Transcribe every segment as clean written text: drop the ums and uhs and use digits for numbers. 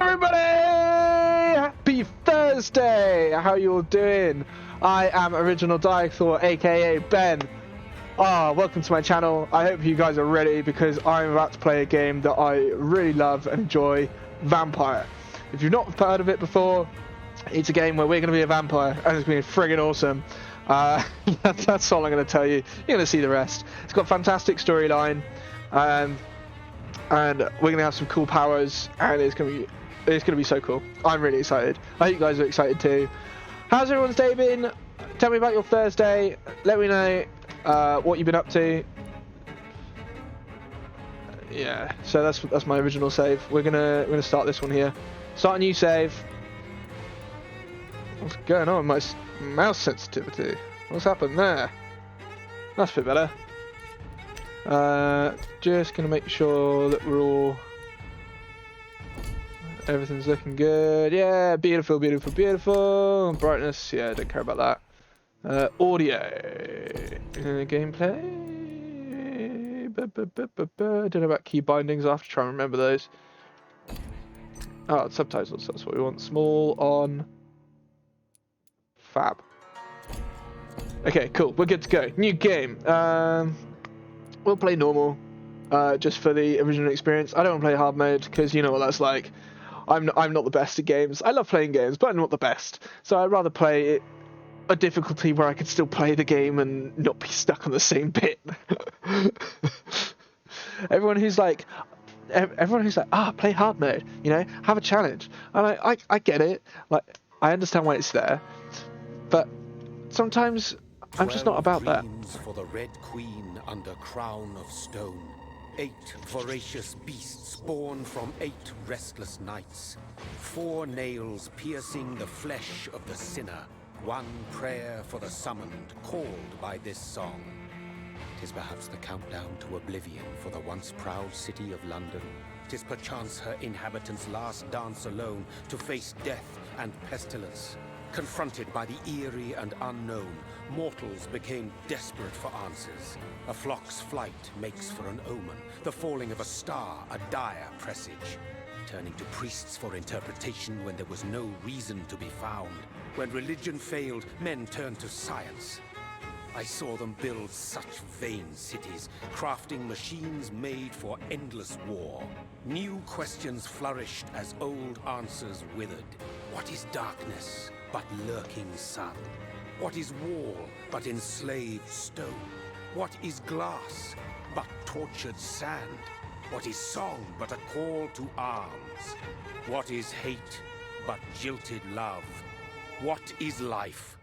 Everybody! Happy Thursday! How you all doing? I am Original Dinosaur, aka Ben. Welcome to my channel. I hope you guys are ready because I'm about to play a game that I really love and enjoy, Vampyr. If you've not heard of it before, it's a game where we're going to be a vampire and it's going to be friggin' awesome. That's all I'm going to tell you. You're going to see the rest. It's got a fantastic storyline. And we're gonna have some cool powers, and it's gonna be so cool. I'm really excited. I hope you guys are excited too. How's everyone's day been? Tell me about your Thursday. Let me know what you've been up to. Yeah, so that's my original save. We're gonna start this one here. Start a new save. What's going on with my mouse sensitivity? What's happened there? That's a bit better. Just gonna make sure that everything's looking good. Yeah, beautiful. Brightness, yeah, don't care about that. Audio, gameplay. Don't know about key bindings. I have to try and remember those. Oh, subtitles. That's what we want. Small on. Fab. Okay, cool. We're good to go. New game. We'll play normal, just for the original experience. I don't want to play hard mode because you know what that's like. I'm not the best at games. I love playing games, but I'm not the best. So I'd rather play a difficulty where I could still play the game and not be stuck on the same bit. Everyone who's like, play hard mode. You know, have a challenge. And I get it. Like, I understand why it's there, but sometimes I'm just not about that. For the Red Queen under crown of stone, 8 voracious beasts born from 8 restless nights, 4 nails piercing the flesh of the sinner, 1 prayer for the summoned called by this song. 'Tis perhaps the countdown to oblivion for the once proud city of London. 'Tis perchance her inhabitants' last dance alone to face death and pestilence. Confronted by the eerie and unknown, mortals became desperate for answers. A flock's flight makes for an omen, the falling of a star a dire presage. Turning to priests for interpretation when there was no reason to be found. When religion failed, men turned to science. I saw them build such vain cities, crafting machines made for endless war. New questions flourished as old answers withered. What is darkness but lurking sun? What is wall but enslaved stone? What is glass but tortured sand? What is song but a call to arms? What is hate but jilted love? What is life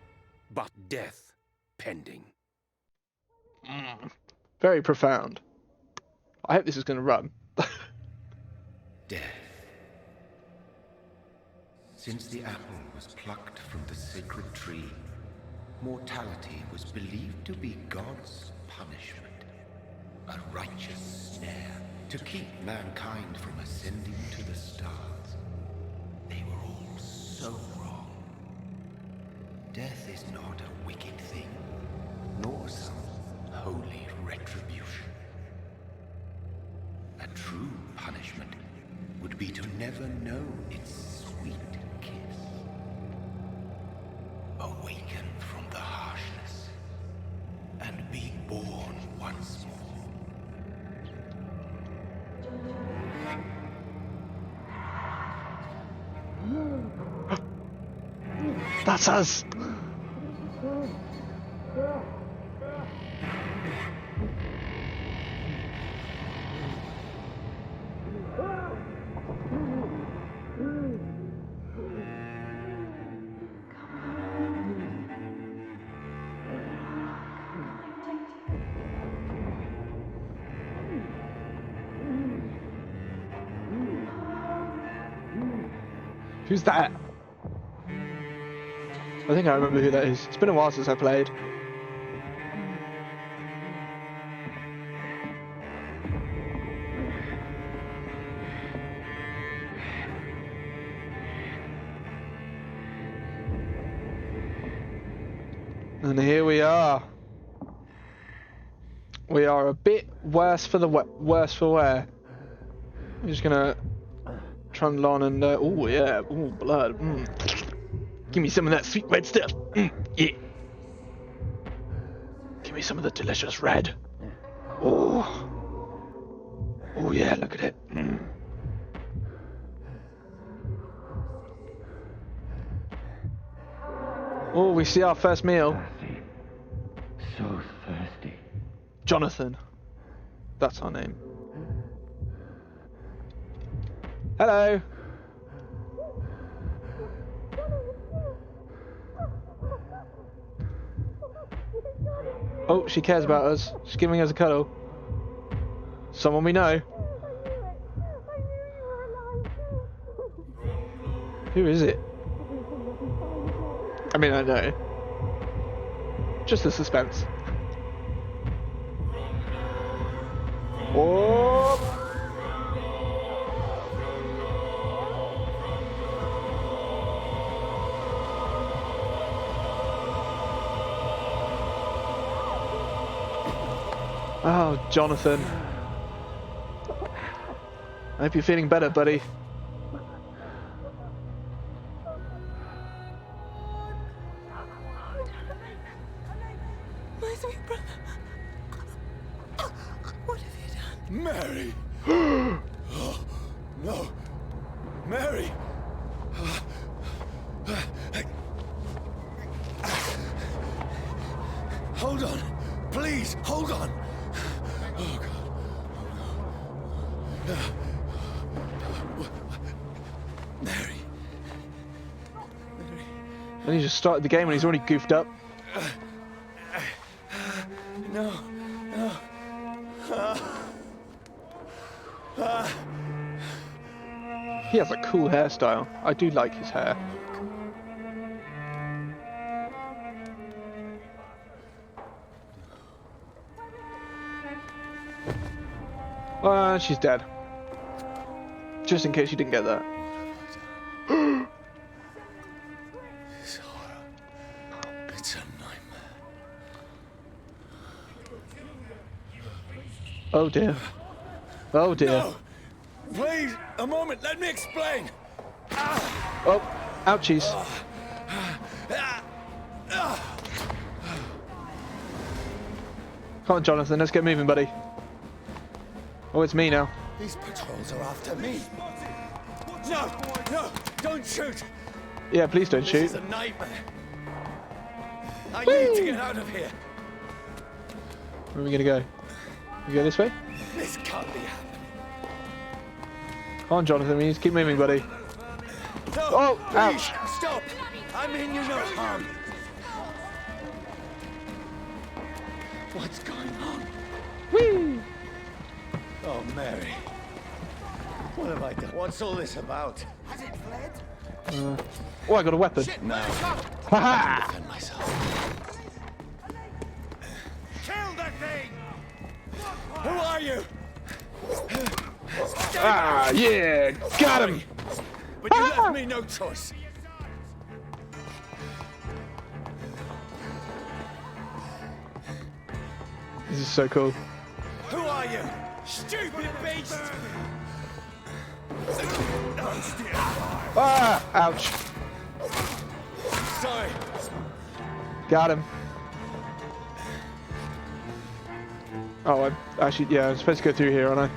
but death pending? Very profound. I hope this is going to run. Death. Since the apple was plucked from the sacred tree, mortality was believed to be God's punishment. A righteous snare to keep mankind from ascending to the stars. They were all so wrong. Death is not a wicked thing, nor some holy retribution. A true punishment would be to never know its sweet kiss. Awaken from the harshness and be born once more. That's us. Who's that? I think I remember who that is. It's been a while since I played. And here we are. We are a bit worse for wear. I'm just gonna Trundlon and oh yeah, oh blood. Give me some of that sweet red stuff. Yeah. Give me some of the delicious red. Oh. Oh yeah, look at it. Oh, we see our first meal. Thirsty. So thirsty. Jonathan. That's our name. Hello. Oh, she cares about us. She's giving us a cuddle. Someone we know. Who is it? I mean, I know. Just the suspense. Oh! Oh, Jonathan. I hope you're feeling better, buddy. My sweet brother. What have you done? Mary! Oh, no. Mary! Hold on. Please, hold on. Oh, God. Mary. And he just started the game and he's already goofed up. No. He has a cool hairstyle. I do like his hair. She's dead. Just in case you didn't get that. This horror. It's a nightmare. Oh dear. Oh dear. No! Please, a moment, let me explain. Oh, ouchies. Come on, Jonathan, let's get moving, buddy. Oh, it's me now. These patrols are after me. No, don't shoot. Yeah, please don't This shoot. is a nightmare. I need to get out of here. Where are we gonna go? We go this way? This can't be happening. Come on, Jonathan, we need to keep moving, buddy. No, Oh, please, ouch. stop. I mean you no harm. What's going on? Whee! Oh, Mary. What have I done? What's all this about? Has it fled? Oh, I got a weapon. No. Haha! Defend myself. Kill that thing! Who are you? Ah, yeah, got him. But you left me no choice. This is so cool. Who are you? Stupid beast! Ah, ouch. Sorry. Got him. Oh, I'm actually, yeah, I'm supposed to go through here, aren't I?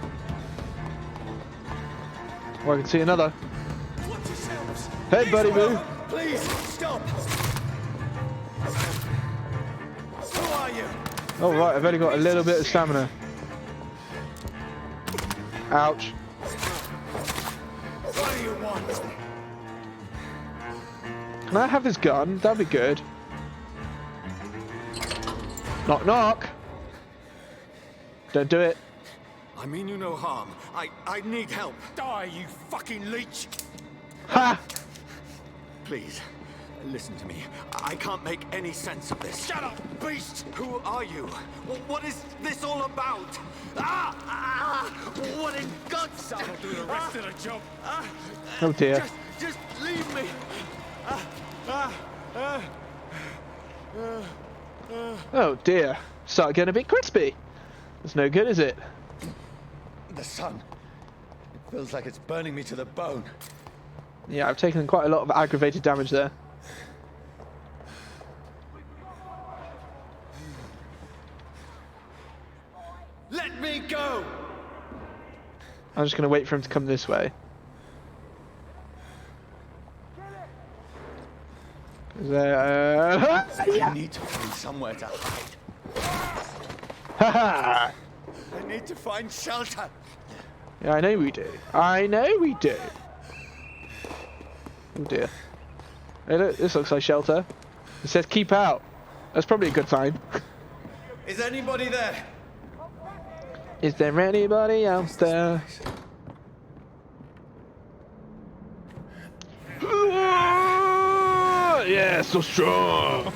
Oh, I can see another. Watch yourselves. Hey, buddy boo. Please, stop. Who are you? Oh, right, I've only got a little bit of stamina. Ouch. What do you want? Can I have his gun? That'd be good. Knock, knock. Don't do it. I mean you no harm. I need help. Die, you fucking leech! Ha! Please, listen to me. I can't make any sense of this. Shut up, beast! Who are you? What is this all about? What in God's name? I'll do the rest of the job. Oh dear. Just leave me. Oh dear. Start getting a bit crispy. That's no good, is it? The sun. Feels like it's burning me to the bone. Yeah, I've taken quite a lot of aggravated damage there. Let me go! I'm just going to wait for him to come this way. I need to find somewhere to hide. Haha! I need to find shelter. Yeah, I know we do. I know we do. Oh dear. Hey, look, this looks like shelter. It says keep out. That's probably a good sign. Is anybody there? Is there anybody else there? Yeah, so strong.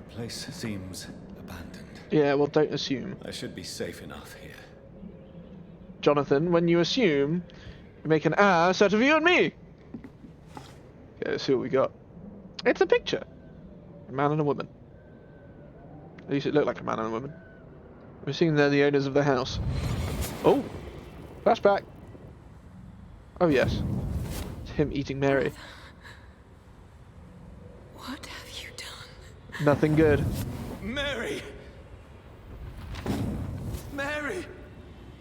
The place seems abandoned. Yeah, well, don't assume. I should be safe enough here. Jonathan, when you assume, you make an ass out of you and me. Okay, let's see what we got. It's a picture. A man and a woman. At least it looked like a man and a woman. We're seeing they're the owners of the house. Oh! Flashback! Oh yes. It's him eating Mary. What have you done? Nothing good. Mary! Mary!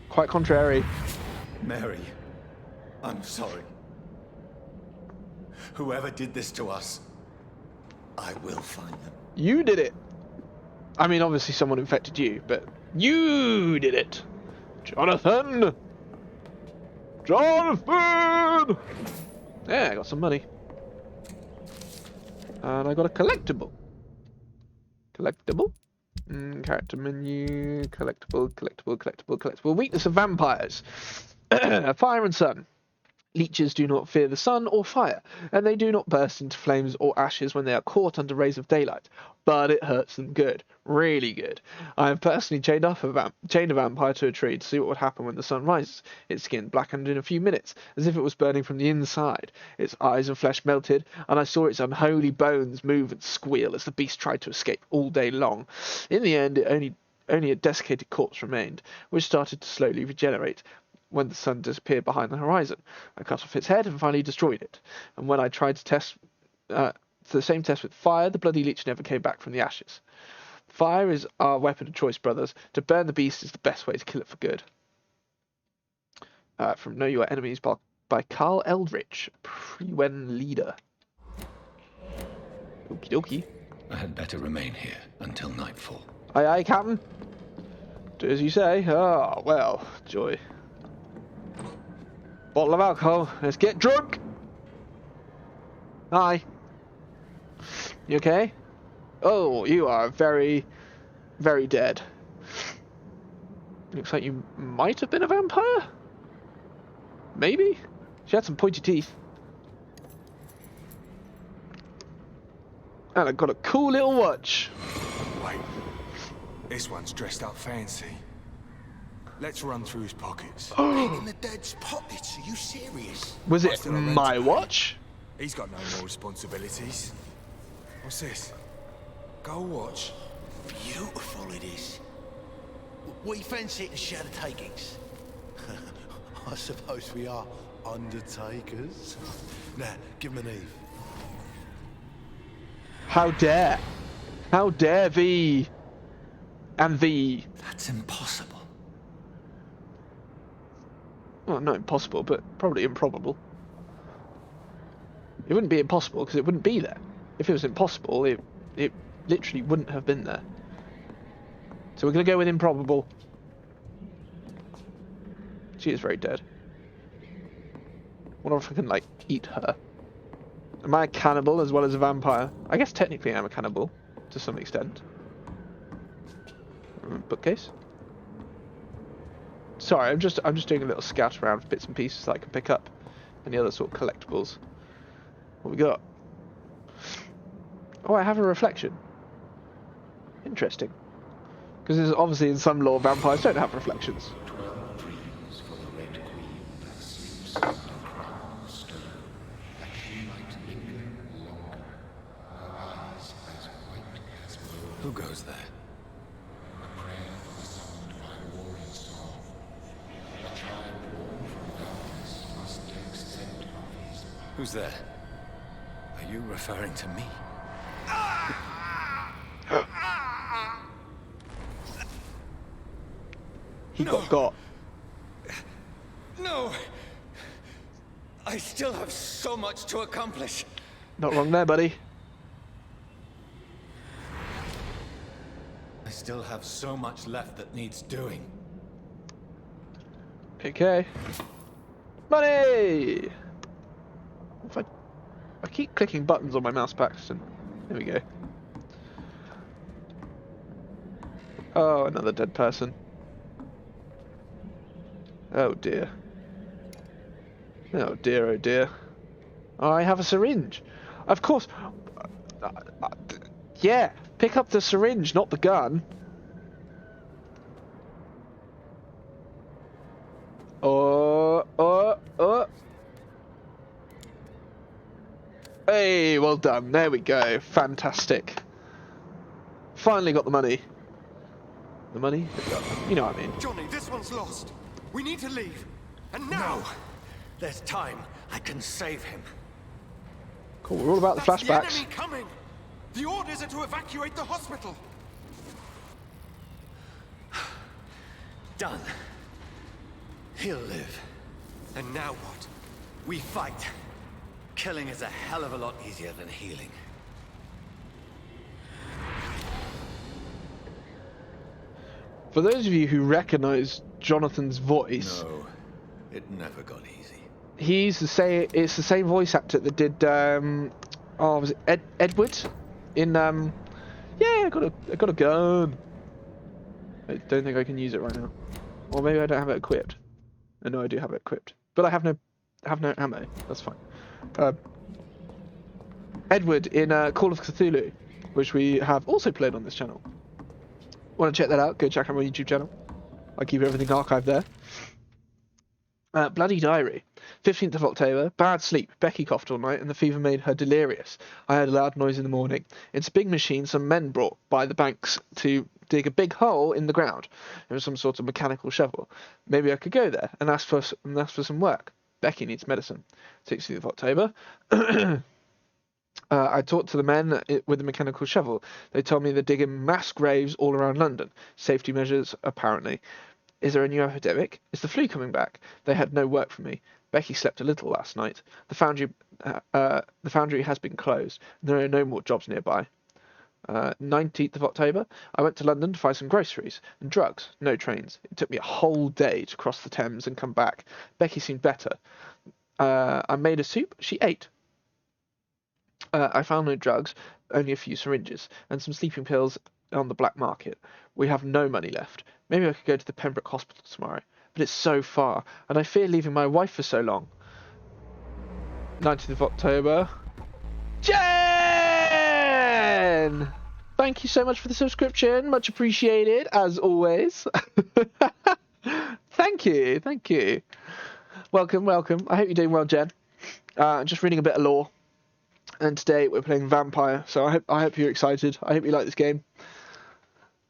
Quite contrary. Mary, I'm sorry. Whoever did this to us, I will find them. You did it! I mean, obviously someone infected you, but you did it! Jonathan! Jonathan! Yeah, I got some money. And I got a collectible. Collectible? Character menu, collectible, collectible, collectible, collectible. Weakness of vampires. Fire and sun. Leeches do not fear the sun or fire, and they do not burst into flames or ashes when they are caught under rays of daylight. But it hurts them good. Really good. I have personally chained a vampire to a tree to see what would happen when the sun rises. Its skin blackened in a few minutes, as if it was burning from the inside. Its eyes and flesh melted, and I saw its unholy bones move and squeal as the beast tried to escape all day long. In the end, only a desiccated corpse remained, which started to slowly regenerate when the sun disappeared behind the horizon. I cut off its head and finally destroyed it. And when I tried to test the same test with fire, the bloody leech never came back from the ashes. Fire is our weapon of choice, brothers. To burn the beast is the best way to kill it for good. From Know Your Enemies by Carl Eldritch, pre-wen leader. Okie dokie. I had better remain here until nightfall. Aye aye, Captain. Do as you say. Ah, well, joy. Bottle of alcohol. Let's get drunk. Hi. You okay? Oh, you are very, very dead. Looks like you might have been a vampire? Maybe? She had some pointy teeth. And I got a cool little watch. Wait, this one's dressed up fancy. Let's run through his pockets. In the dead's pockets? Are you serious? Was I it still have rent my to pay. watch? He's got no more responsibilities. What's this? Gold watch? Beautiful it is. We fancy it to share the takings. I suppose we are undertakers. Now, give him an Eve. How dare? How dare thee? And thee? That's impossible. Well, not impossible, but probably improbable. It wouldn't be impossible because it wouldn't be there. If it was impossible, it literally wouldn't have been there. So we're going to go with improbable. She is very dead. Wonder if I can, like, eat her. Am I a cannibal as well as a vampire? I guess technically I'm a cannibal, to some extent. Bookcase. Sorry, I'm just doing a little scout around for bits and pieces that I can pick up. Any other sort of collectibles. What we got? Oh, I have a reflection. Interesting. Because obviously in some lore vampires don't have reflections. 12 dreams for the Red Queen that sleeps under crown of stone, that she might linger longer, her eyes as white as snow. Who goes there? A prayer summoned by warring song. A child Who's there? Are you referring to me? He got. No! I still have so much to accomplish. Not wrong there, buddy. I still have so much left that needs doing. Okay. Money! If I keep clicking buttons on my mouse packs, and there we go. Oh, another dead person. Oh dear. Oh dear, oh dear. I have a syringe. Of course. Yeah, pick up the syringe, not the gun. Oh. Hey, well done. There we go. Fantastic. Finally got the money. The money? You know what I mean. Johnny, this one's lost. We need to leave. And now! No. There's time. I can save him. Cool, we're all about the flashbacks. The enemy coming! The orders are to evacuate the hospital. Done. He'll live. And now what? We fight. Killing is a hell of a lot easier than healing. For those of you who recognise Jonathan's voice, No, it never got easy. he's the same. It's the same voice actor that did. Was it Edward? In yeah, I got a gun. I don't think I can use it right now, or maybe I don't have it equipped. I know I do have it equipped, but I have no ammo. That's fine. Edward in Call of Cthulhu, which we have also played on this channel. Want to check that out? Go check out my YouTube channel. I keep everything archived there. Bloody diary. 15th of October. Bad sleep. Becky coughed all night and the fever made her delirious. I heard a loud noise in the morning. It's a big machine some men brought by the banks to dig a big hole in the ground. It was some sort of mechanical shovel. Maybe I could go there and ask for some work. Becky needs medicine. 16th of October. I talked to the men with the mechanical shovel. They told me they're digging mass graves all around London. Safety measures, apparently. Is there a new epidemic? Is the flu coming back? They had no work for me. Becky slept a little last night. The foundry has been closed. There are no more jobs nearby. 19th of October. I went to London to buy some groceries and drugs. No trains. It took me a whole day to cross the Thames and come back. Becky seemed better. I made a soup. She ate. I found no drugs, only a few syringes, and some sleeping pills on the black market. We have no money left. Maybe I could go to the Pembroke Hospital tomorrow, but it's so far, and I fear leaving my wife for so long. 19th of October. Jen! Thank you so much for the subscription. Much appreciated, as always. Thank you. Welcome. I hope you're doing well, Jen. Just reading a bit of lore. And today we're playing Vampyr, so I hope you're excited. I hope you like this game.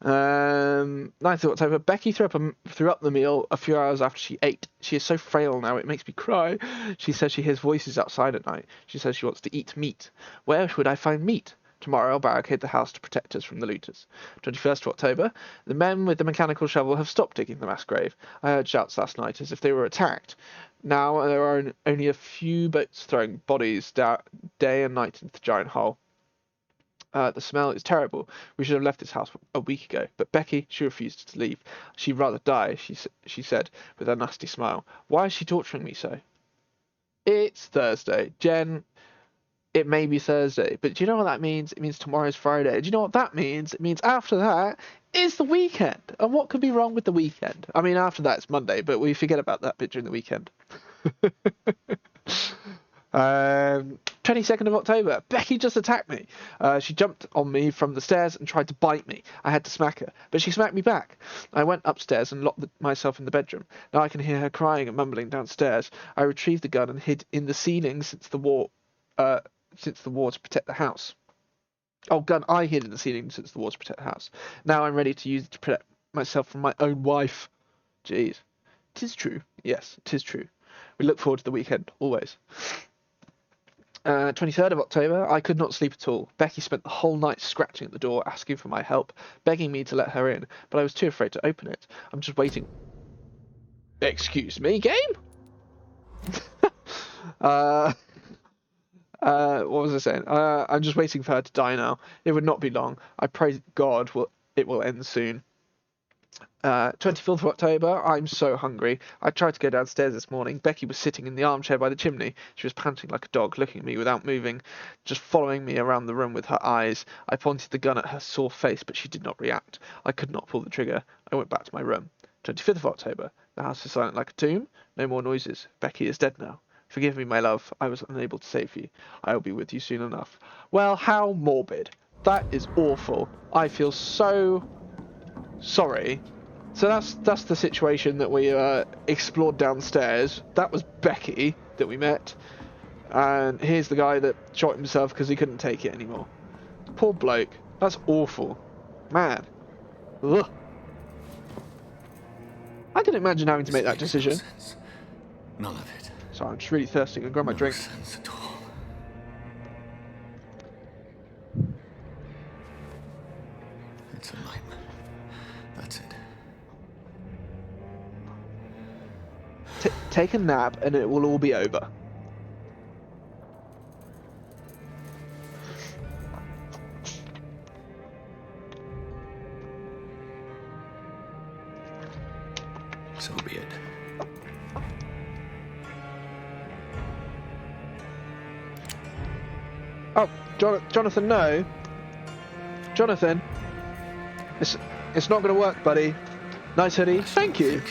9th of October. Becky threw up the meal a few hours after she ate. She is so frail now, it makes me cry. She says she hears voices outside at night. She says she wants to eat meat. Where would I find meat? Tomorrow I'll barricade the house to protect us from the looters. 21st of October. The men with the mechanical shovel have stopped digging the mass grave. I heard shouts last night as if they were attacked. Now there are only a few boats throwing bodies day and night into the giant hole. The smell is terrible. We should have left this house a week ago. But Becky, she refused to leave. She'd rather die, she said, with a nasty smile. Why is she torturing me so? It's Thursday. Jen, it may be Thursday, but do you know what that means? It means tomorrow's Friday. Do you know what that means? It means after that is the weekend. And what could be wrong with the weekend? I mean, after that it's Monday, but we forget about that bit during the weekend. 22nd of October. Becky just attacked me. She jumped on me from the stairs and tried to bite me. I had to smack her, but she smacked me back. I went upstairs and locked myself in the bedroom. Now I can hear her crying and mumbling downstairs. I retrieved the gun and hid in the ceiling since the war to protect the house. Oh, gun I hid in the ceiling since the war to protect the house. Now I'm ready to use it to protect myself from my own wife. Jeez. 'Tis true. Yes, 'tis true. We look forward to the weekend, always. 23rd of October, I could not sleep at all. Becky spent the whole night scratching at the door, asking for my help, begging me to let her in, but I was too afraid to open it. I'm just waiting. Excuse me, game? uh, what was I saying? I'm just waiting for her to die now. It would not be long. I pray God it will end soon. 24th of October, I'm so hungry. I tried to go downstairs this morning. Becky was sitting in the armchair by the chimney. She was panting like a dog, looking at me without moving, just following me around the room with her eyes. I pointed the gun at her sore face, but she did not react. I could not pull the trigger. I went back to my room. 25th of October, the house is silent like a tomb. No more noises. Becky is dead now. Forgive me, my love. I was unable to save you. I will be with you soon enough. Well, how morbid. That is awful. I feel so sorry. So that's the situation that we explored downstairs. That was Becky that we met, and here's the guy that shot himself because he couldn't take it anymore. Poor bloke. That's awful, man. Ugh. I can imagine having to make that decision. No sense. None of it. Sorry, I'm just really thirsty. I'm gonna grab my drink. No sense at all. It's a nightmare. That's it. Take a nap, and it will all be over. So be it. Oh, Jonathan, no. Jonathan, it's not going to work, buddy. Nice hoodie. Thank you.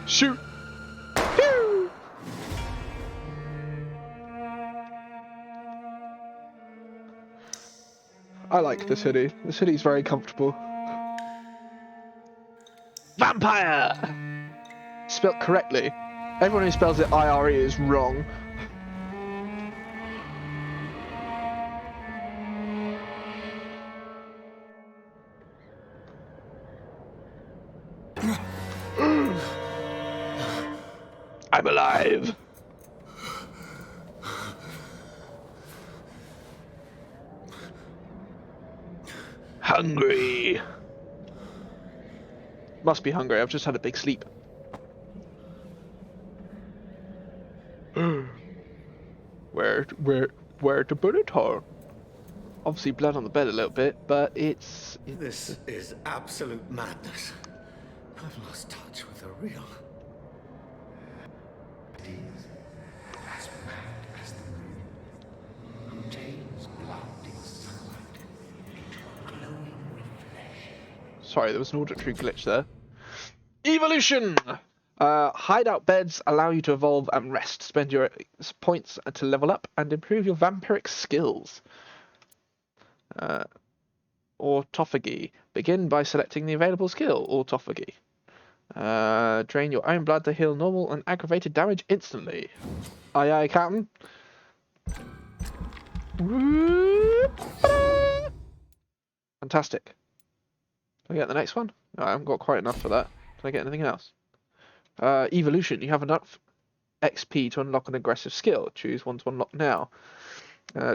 Shoot. Pew! I like this hoodie. This hoodie's very comfortable. Vampyr! Spelt correctly. Everyone who spells it IRE is wrong. I'm alive. Hungry. Must be hungry. I've just had a big sleep. Where to put it, huh? Obviously blood on the bed a little bit, but it's This is absolute madness. I've lost touch with the real. It is as mad as the moon. Obtains blinding sunlight into a glowing reflection. Sorry, there was an auditory glitch there. Evolution! Hideout beds allow you to evolve and rest. Spend your points to level up and improve your vampiric skills. Autophagy. Begin by selecting the available skill, Autophagy. Drain your own blood to heal normal and aggravated damage instantly. Aye aye, Captain. Fantastic. Can I get the next one? No, I haven't got quite enough for that. Can I get anything else? Evolution. You have enough XP to unlock an aggressive skill. Choose one to unlock now.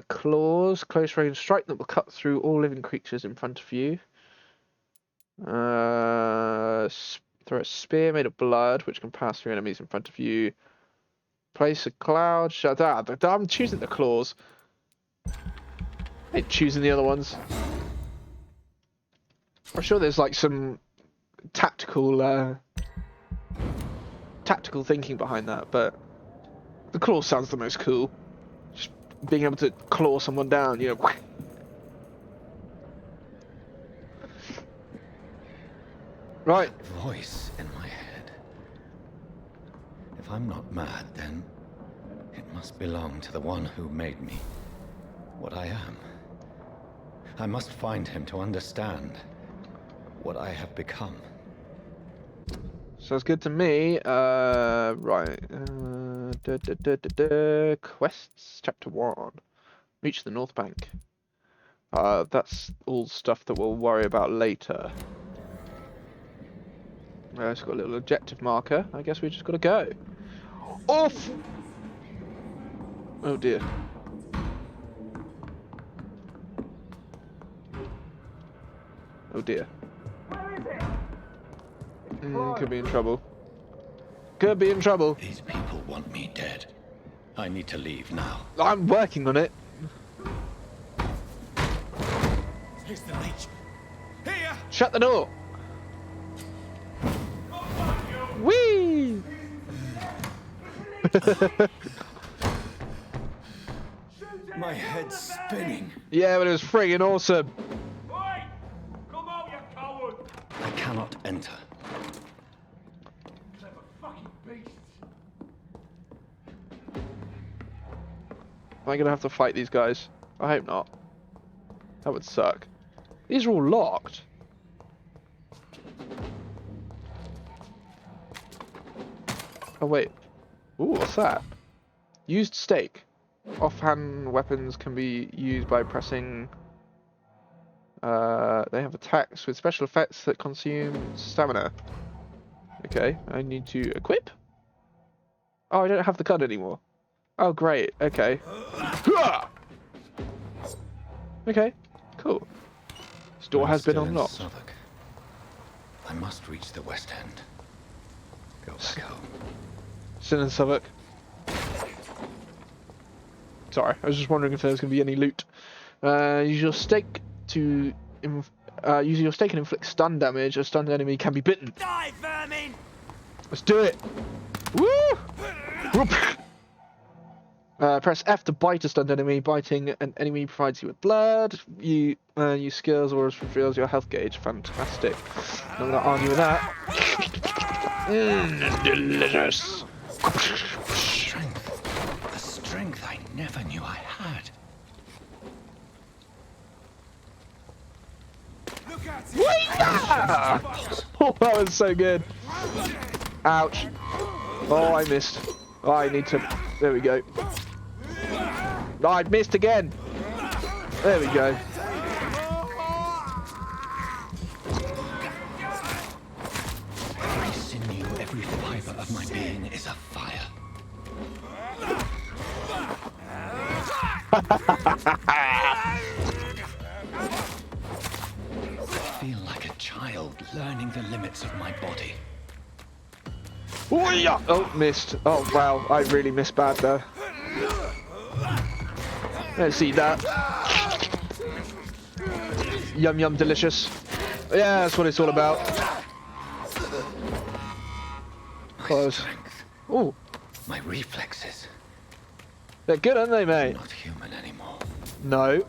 Claws. Close range strike that will cut through all living creatures in front of you. Throw a spear made of blood which can pass through enemies in front of you. Place a cloud. Shut up. I'm choosing the claws. I ain't choosing the other ones. I'm sure there's like some tactical thinking behind that, but the claw sounds the most cool. Just being able to claw someone down, you know. Right. Voice in my head. If I'm not mad, then it must belong to the one who made me what I am. I must find him to understand what I have become. Sounds good to me. Right. Quests, chapter 1. Reach the North Bank. That's all stuff that we'll worry about later. It's got a little objective marker. I guess we just got to go. Off! Oh dear. Oh dear. Could be in trouble. Could be in trouble. These people want me dead. I need to leave now. I'm working on it. Here's the leech. Here! Shut the door. Whee! My head's spinning. Yeah, but it was friggin' awesome. Oi! Come out, you coward! I cannot enter. Clever fucking beasts. Am I gonna have to fight these guys? I hope not. That would suck. These are all locked. Oh wait. Ooh, what's that? Used stake. Offhand weapons can be used by pressing... they have attacks with special effects that consume stamina. Okay, I need to equip? Oh, I don't have the gun anymore. Oh, great. Okay. Okay, cool. This door has been Still in unlocked. Southwark. I must reach the West End. Go back home. Still in Southwark. Sorry, I was just wondering if there was going to be any loot. Use your stake to use your stake and inflict stun damage. A stunned enemy can be bitten. Die, vermin! Let's do it. Woo! Press F to bite a stunned enemy. Biting an enemy provides you with blood. You use skills or reveals your health gauge. Fantastic. I'm gonna argue with that. Delicious. Strength. A strength I never knew I had. Look at it! Wait! Oh, that was so good. Ouch. Oh, I missed. Oh, I need to... There we go. Oh, I missed again. There we go. Every sinew, every fiber of my being is afire. I feel like a child learning the limits of my body. Oh, yeah. Oh, missed. Oh, wow. I really missed bad there. Let's see that. Yum, yum, delicious. Yeah, that's what it's all about. My Close. strength, Oh, my reflexes. they're good, aren't they, mate? Not human anymore. No.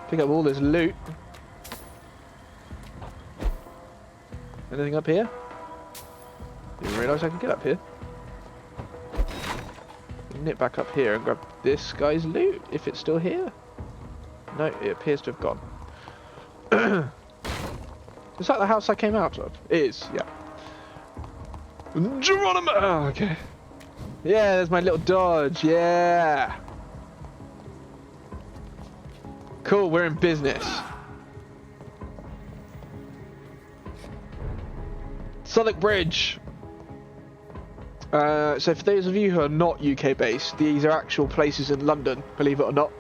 Pick up all this loot. Anything up here? Didn't realise I could get up here. Nip back up here and grab this guy's loot, if it's still here. No, it appears to have gone. Is that the house I came out of? It is, yeah. Geronimo! Oh, okay. Yeah, there's my little dodge, yeah! Cool, we're in business. Southwark Bridge. So for those of you who are not UK based, these are actual places in London, believe it or not.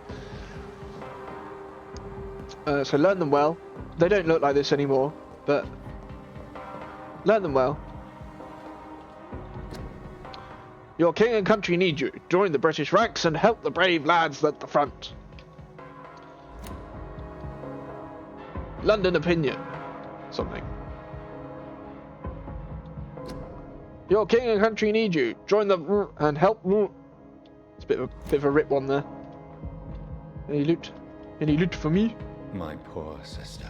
So learn them well. They don't look like this anymore, but learn them well. Your king and country need you. Join the British ranks and help the brave lads at the front. London opinion. Something. Your king and country need you. Join the and help. It's a bit of a rip one there. Any loot? Any loot for me? My poor sister.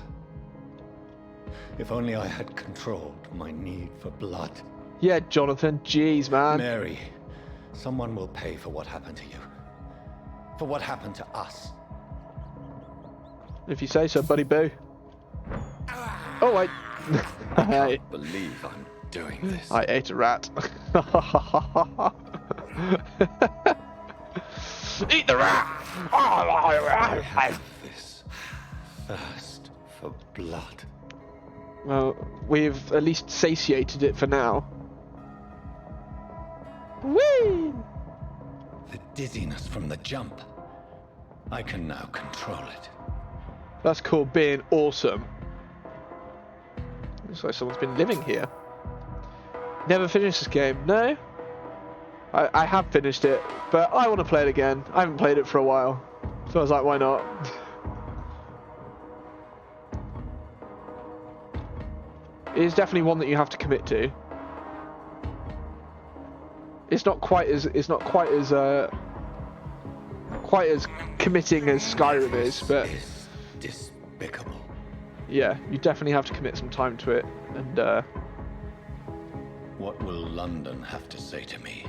If only I had controlled my need for blood. Yeah, Jonathan. Jeez, man. Mary, someone will pay for what happened to you. For what happened to us. If you say so, buddy boo. Oh wait. I Hey. can't believe I'm doing this. I ate a rat. Eat the rat! I have this thirst for blood. Well, we've at least satiated it for now. Whee! The dizziness from the jump. I can now control it. That's called being awesome. Looks like someone's been living here. Never finished this game, no? I have finished it, but I want to play it again. I haven't played it for a while. So I was like, why not? It is definitely one that you have to commit to. It's not quite as committing as Skyrim is, but Is despicable. yeah, you definitely have to commit some time to it. And What will London have to say to me?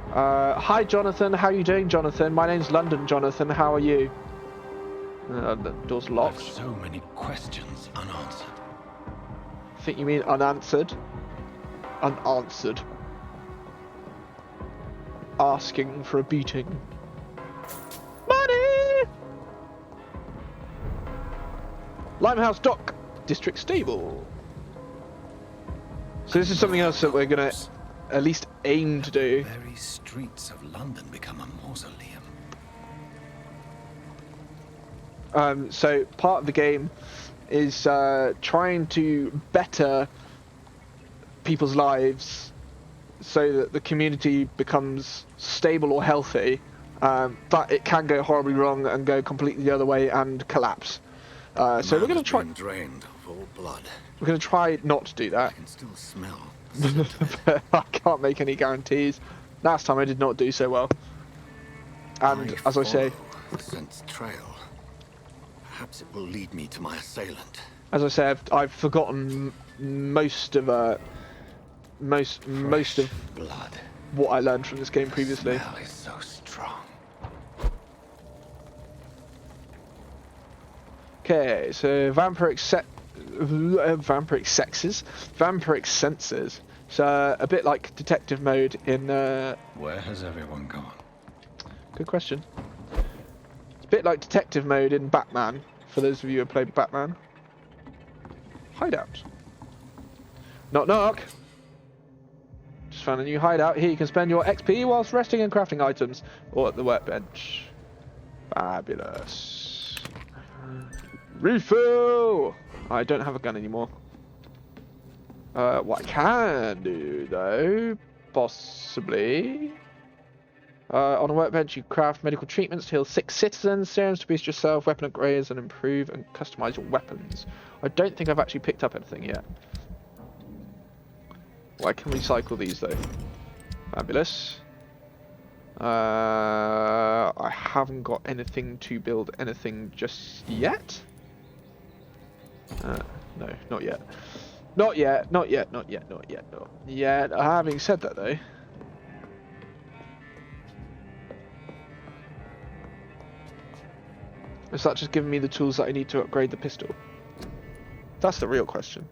hi Jonathan, how are you doing, Jonathan? My name's London, Jonathan. How are you? The door's I've locked. so many questions unanswered. I think you mean unanswered. Unanswered. Asking for a beating. Money! Limehouse Dock, District Stable. So this is something else that we're gonna at least aim to do. The very streets of London become a mausoleum. So part of the game is trying to better people's lives so that the community becomes stable or healthy, but it can go horribly wrong and go completely the other way and collapse. So we're going to try. Drained of all blood. We're going to try not to do that. I can still smell. But I can't make any guarantees. Last time I did not do so well. And as I say, the scent's trail. Perhaps it will lead me to my assailant. as I say, I've forgotten most of most of Blood. what I learned from this game previously. The smell is so strong. Okay, so vampiric senses. So a bit like detective mode in. Where has everyone gone? Good question. It's a bit like detective mode in Batman. For those of you who played Batman. Hideout. Knock knock. Just found a new hideout. Here you can spend your XP whilst resting and crafting items, or at the workbench. Fabulous. Refill! I don't have a gun anymore. What I can do, though, possibly... on a workbench, you craft medical treatments to heal 6 citizens, serums to boost yourself, weapon upgrades, and improve and customize your weapons. I don't think I've actually picked up anything yet. Well, I can recycle these, though. Fabulous. I haven't got anything to build anything just yet. No, not yet. Not yet, not yet, not yet, not yet, not yet. Having said that, though... Is that just giving me the tools that I need to upgrade the pistol? That's the real question.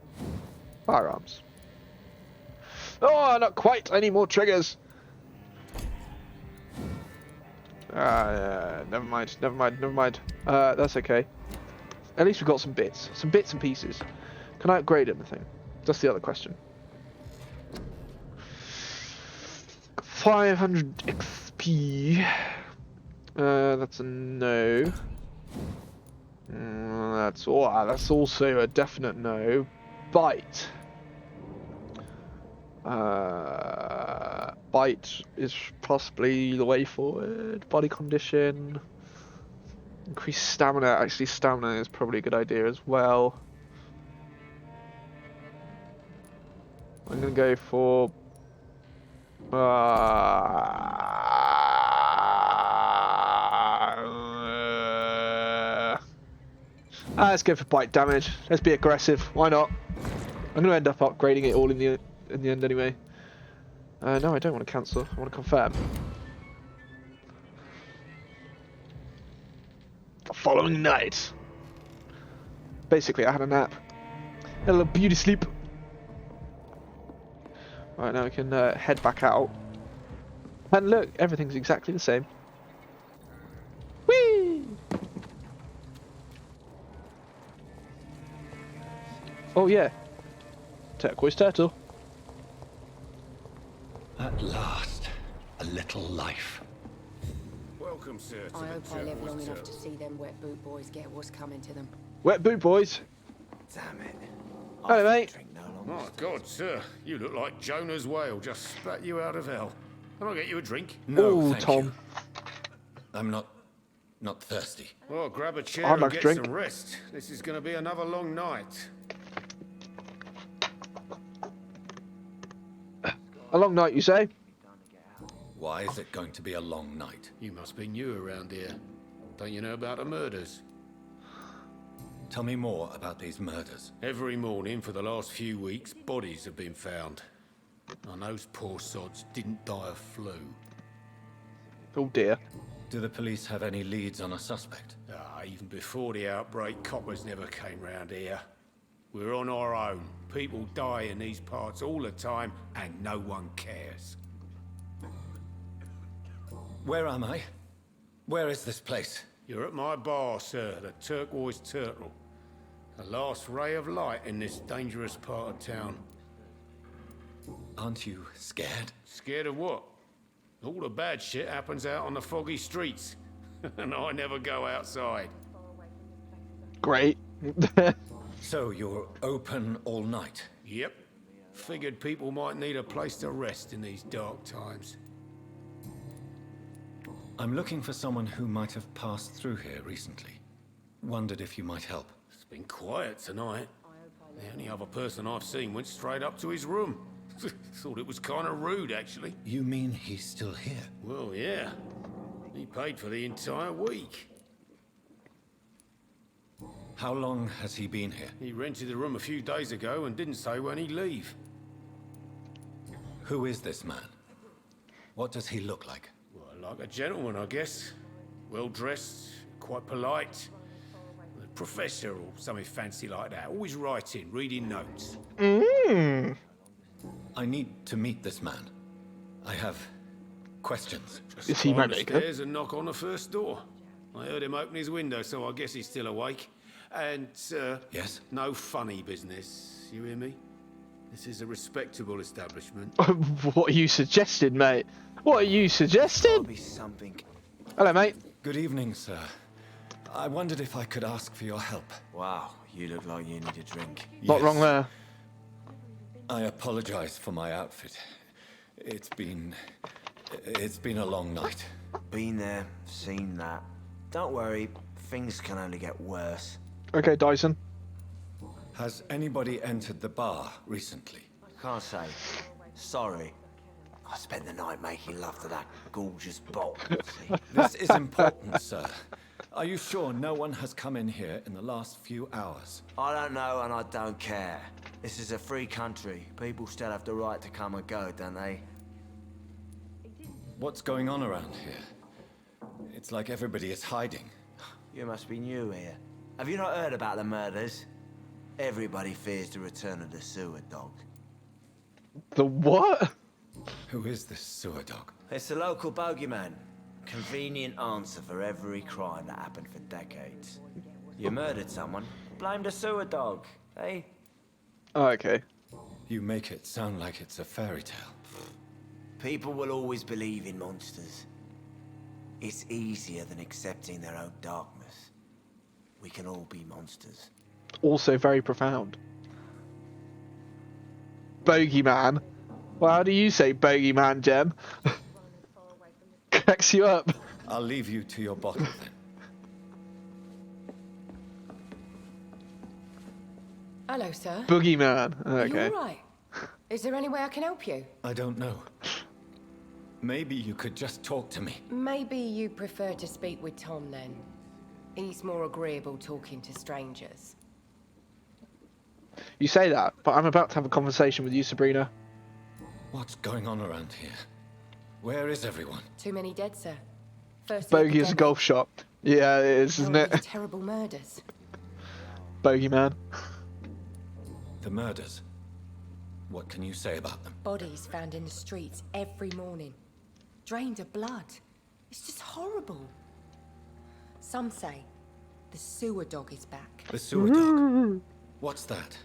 Firearms. Oh, not quite! I need more triggers! Never mind, never mind, never mind. That's okay. At least we've got some bits and pieces. Can I upgrade anything? That's the other question. 500 XP. That's a no. That's also a definite no. Bite. Bite is possibly the way forward. Body condition. Increase stamina. Actually, stamina is probably a good idea as well. I'm gonna go for. Let's go for bite damage. Let's be aggressive. Why not? I'm gonna end up upgrading it all in the end anyway. No, I don't want to cancel. I want to confirm. The following night. Basically, I had a nap. Had a little beauty sleep. Right, now we can head back out. And look, everything's exactly the same. Whee! Oh yeah. Turquoise turtle. At last, a little life. Welcome, sir. I hope I live long enough to see them wet boot boys get what's coming to them. Wet boot boys. Damn it. Hello, mate. Drink no longer. My God, sir, you look like Jonah's whale just spat you out of hell. Can I get you a drink? No, Ooh, thank Tom. you. I'm not thirsty. Well, grab a chair I'd and like a get drink. some rest. This is going to be another long night. A long night, you say? Why is it going to be a long night? You must be new around here. Don't you know about the murders? Tell me more about these murders. Every morning for the last few weeks, bodies have been found. And those poor sods didn't die of flu. Oh dear. Do the police have any leads on a suspect? Even before the outbreak, coppers never came round here. We're on our own. People die in these parts all the time, and no one cares. Where am I? Where is this place? You're at my bar, sir, the Turquoise Turtle. The last ray of light in this dangerous part of town. Aren't you scared? Scared of what? All the bad shit happens out on the foggy streets. And I never go outside. Great. So you're open all night? Yep. Figured people might need a place to rest in these dark times. I'm looking for someone who might have passed through here recently. Wondered if you might help. It's been quiet tonight. The only other person I've seen went straight up to his room. Thought it was kind of rude, actually. You mean he's still here? Well, yeah. He paid for the entire week. How long has he been here? He rented the room a few days ago and didn't say when he'd leave. Who is this man? What does he look like? Well, like a gentleman, I guess. Well-dressed, quite polite. A professor or something fancy like that. Always writing, reading notes. I need to meet this man. I have questions. Is he Climb the Mandaker? stairs and knock on the first door. I heard him open his window, so I guess he's still awake. And, Yes? no funny business. You hear me? This is a respectable establishment. What are you suggesting, mate? What are you suggesting? Be something. Hello, mate. Good evening, sir. I wondered if I could ask for your help. Wow, you look like you need a drink. Not Yes. wrong there. I apologize for my outfit. It's been a long night. Been there, seen that. Don't worry, things can only get worse. Okay, Dyson. Has anybody entered the bar recently? Can't say. Sorry. I spent the night making love to that gorgeous bottle. See? This is important, sir. Are you sure no one has come in here in the last few hours? I don't know and I don't care. This is a free country. People still have the right to come and go, don't they? What's going on around here? It's like everybody is hiding. You must be new here. Have you not heard about the murders? Everybody fears the return of the sewer dog. The what? Who is this sewer dog? It's the local bogeyman. Convenient answer for every crime that happened for decades. You murdered someone, blame the sewer dog, eh? Oh, okay. You make it sound like it's a fairy tale. People will always believe in monsters. It's easier than accepting their own darkness. We can all be monsters. Also very profound. Bogeyman. Well, how do you say bogeyman, Jem? Cracks you up. I'll leave you to your bottle then. Hello, sir. Boogeyman. Are you Okay. all right? Is there any way I can help you? I don't know. Maybe you could just talk to me. Maybe you prefer to speak with Tom then. He's more agreeable talking to strangers. You say that, but I'm about to have a conversation with you, Sabrina. What's going on around here? Where is everyone? Too many dead, sir. First Bogey is a golf shop. Yeah, it is, isn't it? Terrible murders. Bogeyman. The murders. What can you say about them? Bodies found in the streets every morning. Drained of blood. It's just horrible. Some say the sewer dog is back. The sewer dog. What's that?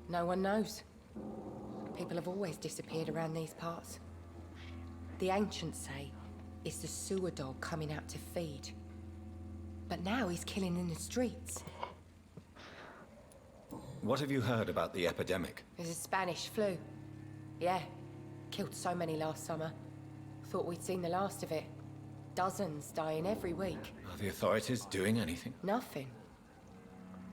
No one knows. People have always disappeared around these parts. The ancients say it's the sewer dog coming out to feed. But now he's killing in the streets. What have you heard about the epidemic? There's a Spanish flu. Yeah. Killed so many last summer. Thought we'd seen the last of it. Dozens dying every week. Are the authorities doing anything? Nothing.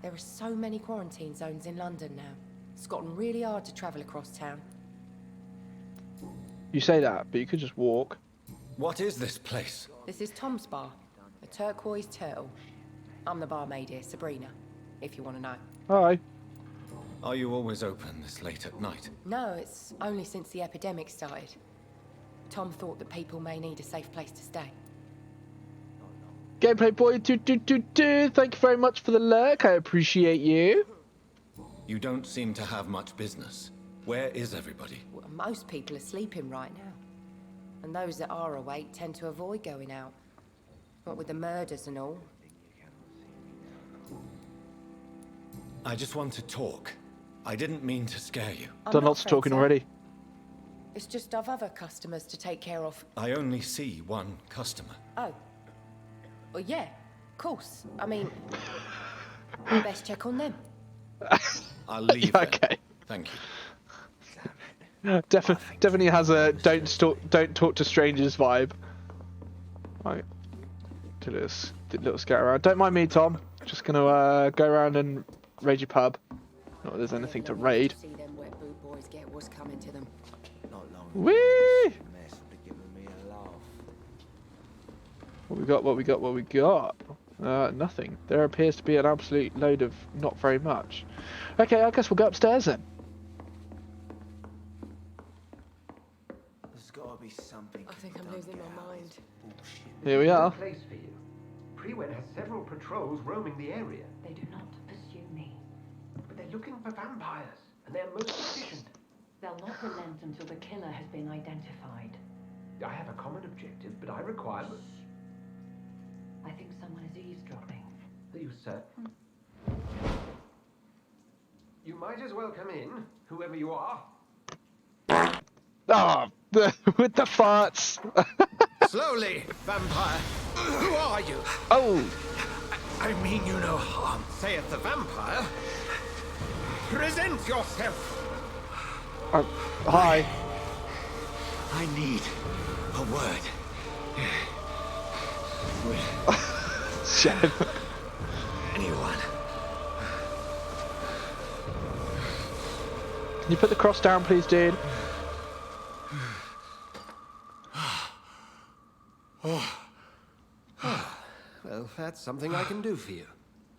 There are so many quarantine zones in London now. It's gotten really hard to travel across town. You say that, but you could just walk. What is this place? This is Tom's bar. A turquoise turtle. I'm the barmaid here, Sabrina, if you want to know. Hi. Are you always open this late at night? No, it's only since the epidemic started. Tom thought that people may need a safe place to stay. Gameplay boy, thank you very much for the lurk. I appreciate you. You don't seem to have much business. Where is everybody? Well, most people are sleeping right now. And those that are awake tend to avoid going out. What with the murders and all. I just want to talk. I didn't mean to scare you. I'm Done not lots of afraid, talking sir. already. It's just I've other customers to take care of. I only see one customer. Oh. Well, yeah, of course. I mean, we best check on them. I'll leave then. Okay. Thank you. Definitely has a don't talk to strangers vibe. Right. Do this little scout around. Don't mind me, Tom. Just gonna go around and raid your pub. Not that there's anything to raid. See them wet boot boys get what's coming to them. Not long. Whee! Mess would have given me a laugh. What we got? What we got? What we got? Nothing. There appears to be an absolute load of not very much. Okay, I guess we'll go upstairs then. There's got to be something. I think people I'm don't losing get my out of mind. this bullshit. Here we are. Place for you. Prewed has several patrols roaming the area, They do not pursue me. but they're looking for vampires, and they're most efficient. They'll not relent until the killer has been identified. I have a common objective, but I require... I think someone is eavesdropping. Are you certain? You might as well come in, whoever you are. Oh, with the farts. Slowly, vampire. Who are you? Oh, I mean you no harm, saith the vampire. Present yourself. hi. I need a word. Shit. Anyone? Can you put the cross down, please, dude? Well, that's something I can do for you.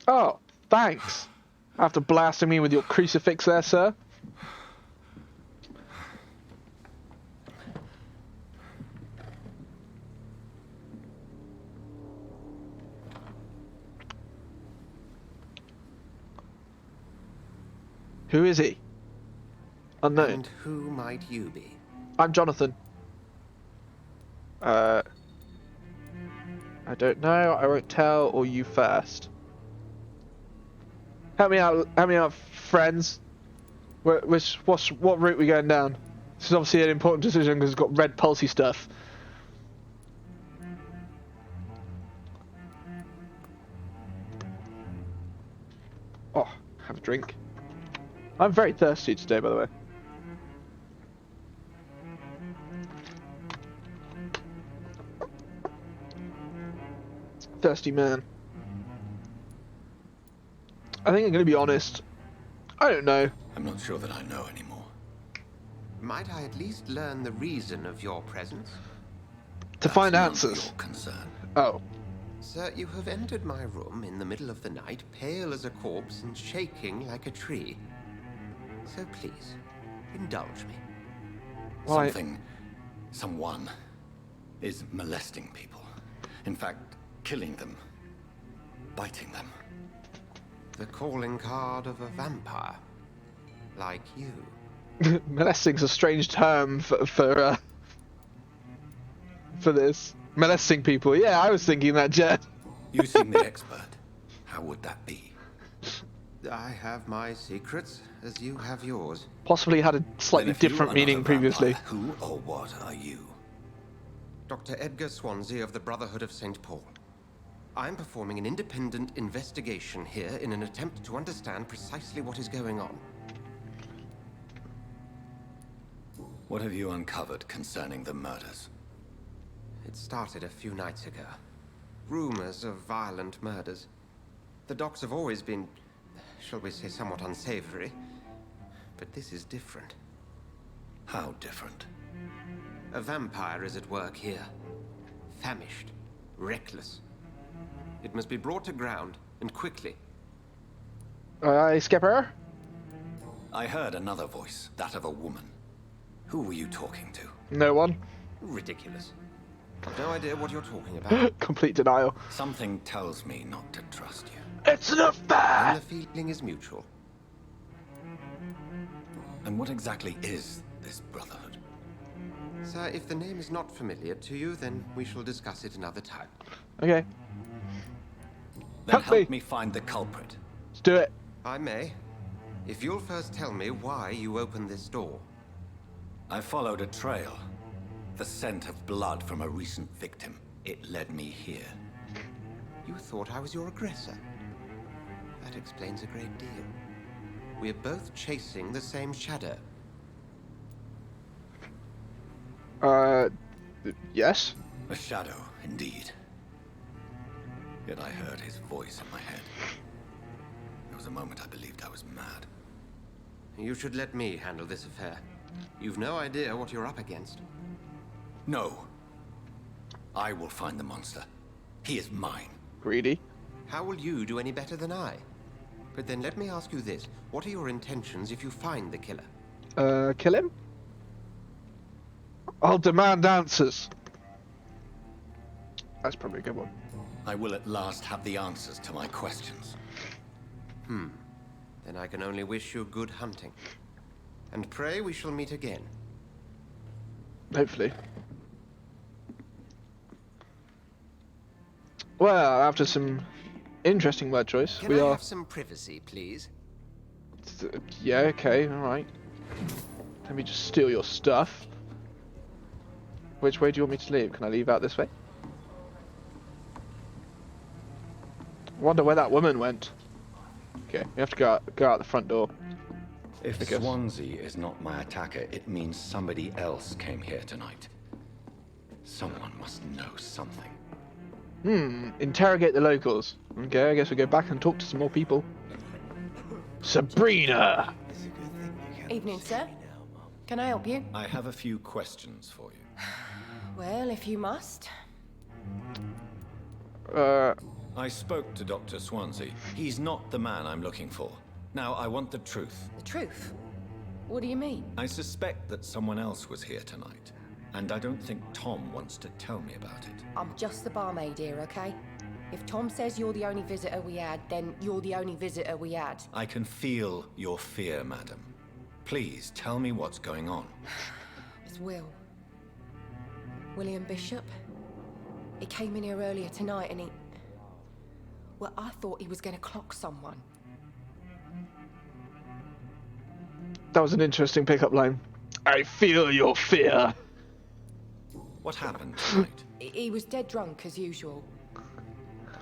Oh, thanks. After blasting me with your crucifix there, sir. Who is he? Unknown. And who might you be? I'm Jonathan. I don't know. I won't tell. Or you first. Help me out, friends. What route are we going down? This is obviously an important decision because it's got red pulsy stuff. Oh, have a drink. I'm very thirsty today, by the way. Thirsty man. I think I'm going to be honest. I don't know. I'm not sure that I know anymore. Might I at least learn the reason of your presence? To That's find none of answers. your concern. Oh. Sir, you have entered my room in the middle of the night, pale as a corpse and shaking like a tree. So please, indulge me. Why? Someone is molesting people. In fact, killing them. Biting them. The calling card of a vampire. Like you. Molesting's a strange term for this. Molesting people. Yeah, I was thinking that, Jet. You seem the expert. How would that be? I have my secrets, as you have yours. Possibly had a slightly Then if you different are meaning not a previously. vampire, who or what are you? Dr. Edgar Swansea of the Brotherhood of St. Paul. I'm performing an independent investigation here in an attempt to understand precisely what is going on. What have you uncovered concerning the murders? It started a few nights ago. Rumors of violent murders. The docks have always been, shall we say, somewhat unsavory. But this is different. How different? A vampire is at work here. Famished. Reckless. It must be brought to ground, and quickly. Aye, Skipper? I heard another voice, that of a woman. Who were you talking to? No one. Ridiculous. I've no idea what you're talking about. Complete denial. Something tells me not to trust you. It's an affair! And the feeling is mutual. And what exactly is this brotherhood? Sir, if the name is not familiar to you, then we shall discuss it another time. Okay, Then Help me. help me find the culprit. let's do it. I may. If you'll first tell me why you opened this door. I followed a trail. The scent of blood from a recent victim. It led me here. You thought I was your aggressor. That explains a great deal. We're both chasing the same shadow. Yes? A shadow, indeed. Yet I heard his voice in my head. There was a moment I believed I was mad. You should let me handle this affair. You've no idea what you're up against. No. I will find the monster. He is mine. Greedy. How will you do any better than I? But then let me ask you this. What are your intentions if you find the killer? Kill him? I'll demand answers. That's probably a good one. I will at last have the answers to my questions. Then I can only wish you good hunting. And pray we shall meet again. Hopefully. Well, after some interesting word choice, Can we I are... have some privacy, please? Yeah, okay, alright. Let me just steal your stuff. Which way do you want me to leave? Can I leave out this way? Wonder where that woman went. Okay, we have to go out the front door. If I guess. Swansea is not my attacker, it means somebody else came here tonight. Someone must know something. Interrogate the locals. Okay, I guess we go back and talk to some more people. Sabrina! Evening, sir. Can I help you? I have a few questions for you. Well, if you must. I spoke to Dr. Swansea. He's not the man I'm looking for. Now, I want the truth. The truth? What do you mean? I suspect that someone else was here tonight, and I don't think Tom wants to tell me about it. I'm just the barmaid here, okay? If Tom says you're the only visitor we had, then you're the only visitor we had. I can feel your fear, madam. Please, tell me what's going on. It's Will. William Bishop. He came in here earlier tonight and he... Well, I thought he was going to clock someone. That was an interesting pickup line. I feel your fear. What happened tonight? He was dead drunk as usual.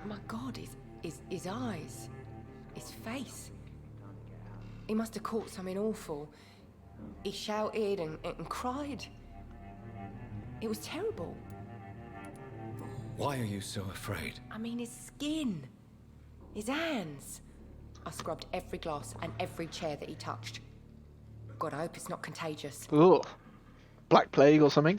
My God, his eyes, his face. He must have caught something awful. He shouted and cried. It was terrible. Why are you so afraid? I mean, his skin, his hands. I scrubbed every glass and every chair that he touched. God, I hope it's not contagious. Ugh. Black Plague or something?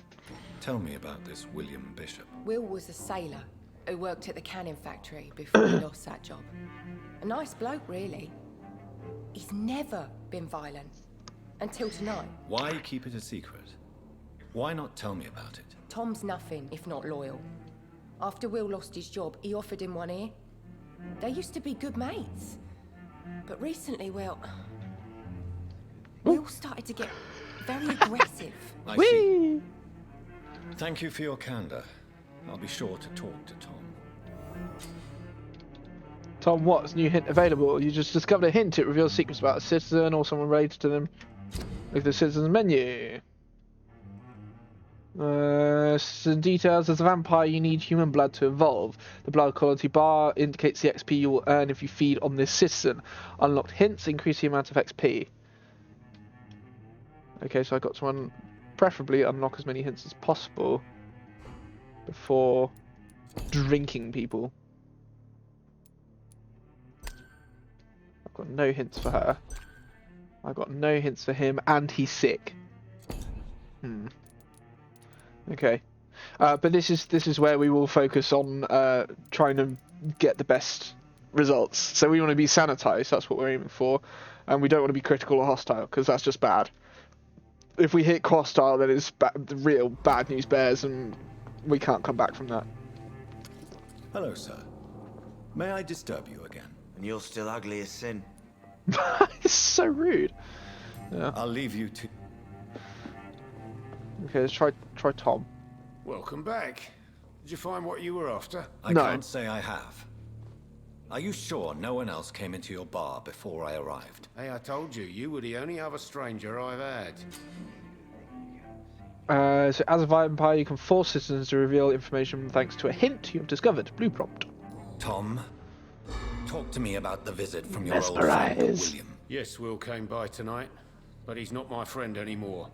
Tell me about this William Bishop. Will was a sailor who worked at the cannon factory before he lost that job. A nice bloke, really. He's never been violent. Until tonight. Why keep it a secret? Why not tell me about it? Tom's nothing if not loyal. After Will lost his job, he offered him one ear. They used to be good mates. But recently, well... Will started to get very aggressive. I see. Thank you for your candor. I'll be sure to talk to Tom. Tom Watts, new hint available. You just discovered a hint. It reveals secrets about a citizen or someone related to them. Look at the citizen's menu. Some details. As a vampire, you need human blood to evolve. The blood quality bar indicates the XP you will earn if you feed on this citizen. Unlocked hints increase the amount of XP. Okay, so I got to preferably unlock as many hints as possible before drinking people. I've got no hints for her. I've got no hints for him, and he's sick. Okay, but this is where we will focus on trying to get the best results. So we want to be sanitized. That's what we're aiming for, and we don't want to be critical or hostile because that's just bad. If we hit hostile, then it's the real bad news bears, and we can't come back from that. Hello, sir. May I disturb you again? And you're still ugly as sin. It's so rude. Yeah. I'll leave you to... Okay, let's try Tom. Welcome back. Did you find what you were after? I No. can't say I have. Are you sure no one else came into your bar before I arrived? Hey, I told you, you were the only other stranger I've had. So as a vampire, you can force citizens to reveal information thanks to a hint you've discovered. Blue prompt. Tom, talk to me about the visit from your old friend, Mesmerize. William. Yes, Will came by tonight, but he's not my friend anymore.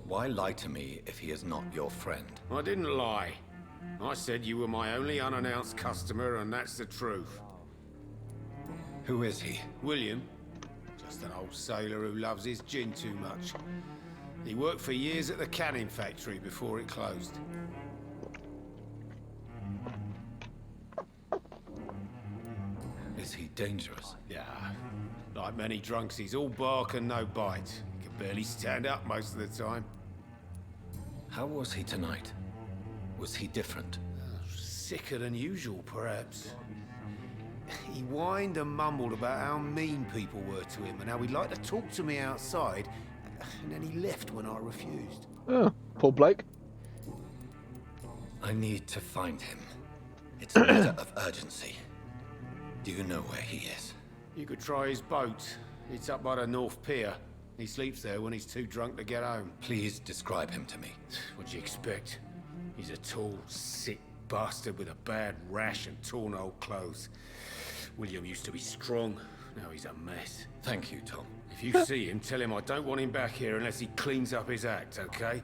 Why lie to me if he is not your friend? I didn't lie. I said you were my only unannounced customer, and that's the truth. Who is he? William, just an old sailor who loves his gin too much. He worked for years at the canning factory before it closed. Is he dangerous? Yeah, like many drunks, he's all bark and no bite. He can barely stand up most of the time. How was he tonight? Was he different? Sicker than usual, perhaps. He whined and mumbled about how mean people were to him and how he'd like to talk to me outside, and then he left when I refused. Oh, poor bloke. I need to find him. It's a matter of urgency. Do you know where he is? You could try his boat. It's up by the North Pier. He sleeps there when he's too drunk to get home. Please describe him to me. What'd you expect? He's a tall, sick bastard with a bad rash and torn old clothes. William used to be strong. Now he's a mess. Thank you, Tom. If you see him, tell him I don't want him back here unless he cleans up his act, okay?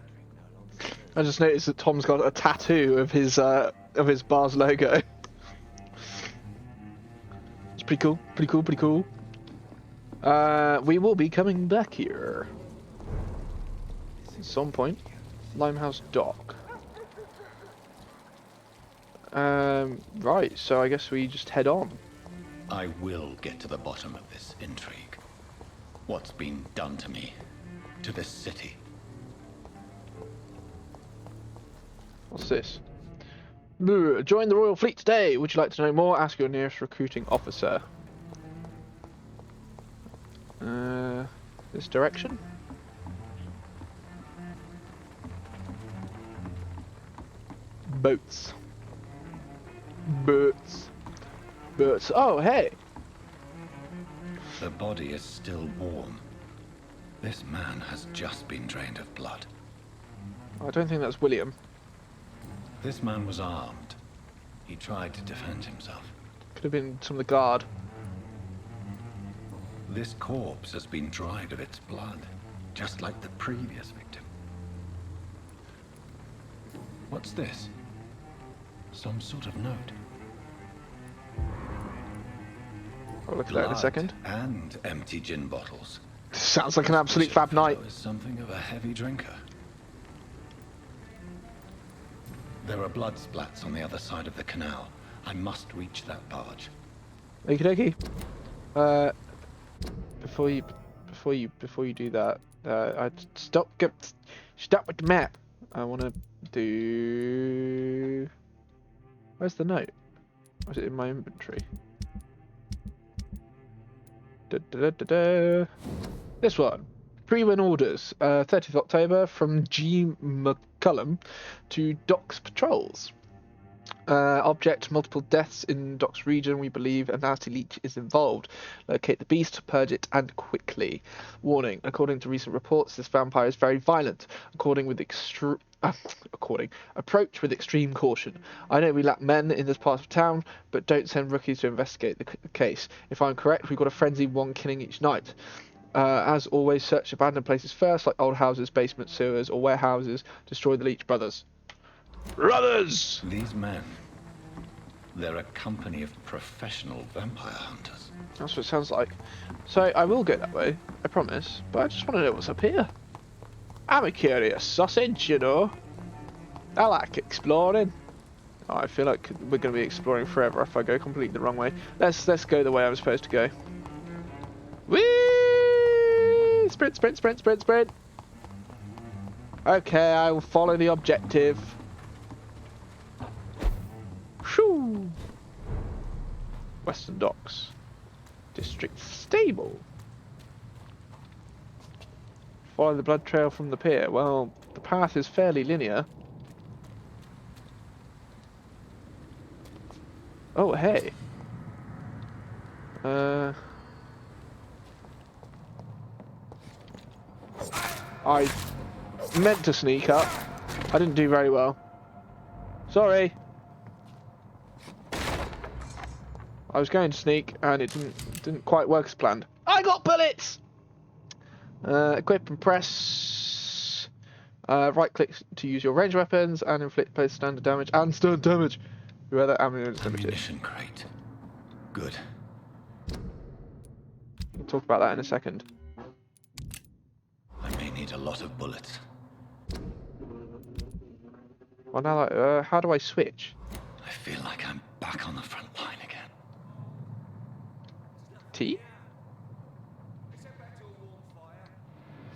I just noticed that Tom's got a tattoo of his bar's logo. It's pretty cool. Pretty cool. Pretty cool. We will be coming back here at some point. Limehouse Dock. Right, so I guess we just head on. I will get to the bottom of this intrigue. What's been done to me? To this city? What's this? Join the Royal Fleet today. Would you like to know more? Ask your nearest recruiting officer. This direction? Boats. Boats. Boats. Oh, hey! The body is still warm. This man has just been drained of blood. I don't think that's William. This man was armed. He tried to defend himself. Could have been some of the guard. This corpse has been dried of its blood, just like the previous victim. What's this? Some sort of note. I'll look at that in a second. And empty gin bottles. Sounds like an absolute fab night. Is something of a heavy drinker. There are blood splats on the other side of the canal. I must reach that barge. Okie dokie. Before you do that, I'd stop with the map. I want to do. Where's the note? Or is it in my inventory? This one. Pre-win orders. 30th October from G. McCullum to Docks Patrols. Object, multiple deaths in Doc's region. We believe a nasty leech is involved. Locate the beast, purge it, and quickly. Warning, according to recent reports, this vampire is very violent. Approach with extreme caution. I know we lack men in this part of town, but don't send rookies to investigate the case. If I'm correct, we've got a frenzied one killing each night. As always, search abandoned places first, like old houses, basements, sewers, or warehouses. Destroy the Leech brothers. Brothers! These men, they're a company of professional vampire hunters. That's what it sounds like. So I will go that way, I promise, but I just want to know what's up here. I'm a curious sausage, you know. I like exploring. Oh, I feel like we're going to be exploring forever if I go completely the wrong way. Let's go the way I'm supposed to go. Whee! Sprint, sprint, sprint, sprint, sprint. Okay, I will follow the objective. Shoo! Western Docks. District Stable. Follow the blood trail from the pier. Well, the path is fairly linear. Oh, hey. I meant to sneak up. I didn't do very well. Sorry. I was going to sneak and it didn't quite work as planned. I got bullets! Equip and press. Right click to use your range weapons and inflict both standard damage and stun damage. Whether ammunition is limited. Ammunition crate. Good. We'll talk about that in a second. I may need a lot of bullets. Well, now, how do I switch? I feel like I'm back on the front line again. T?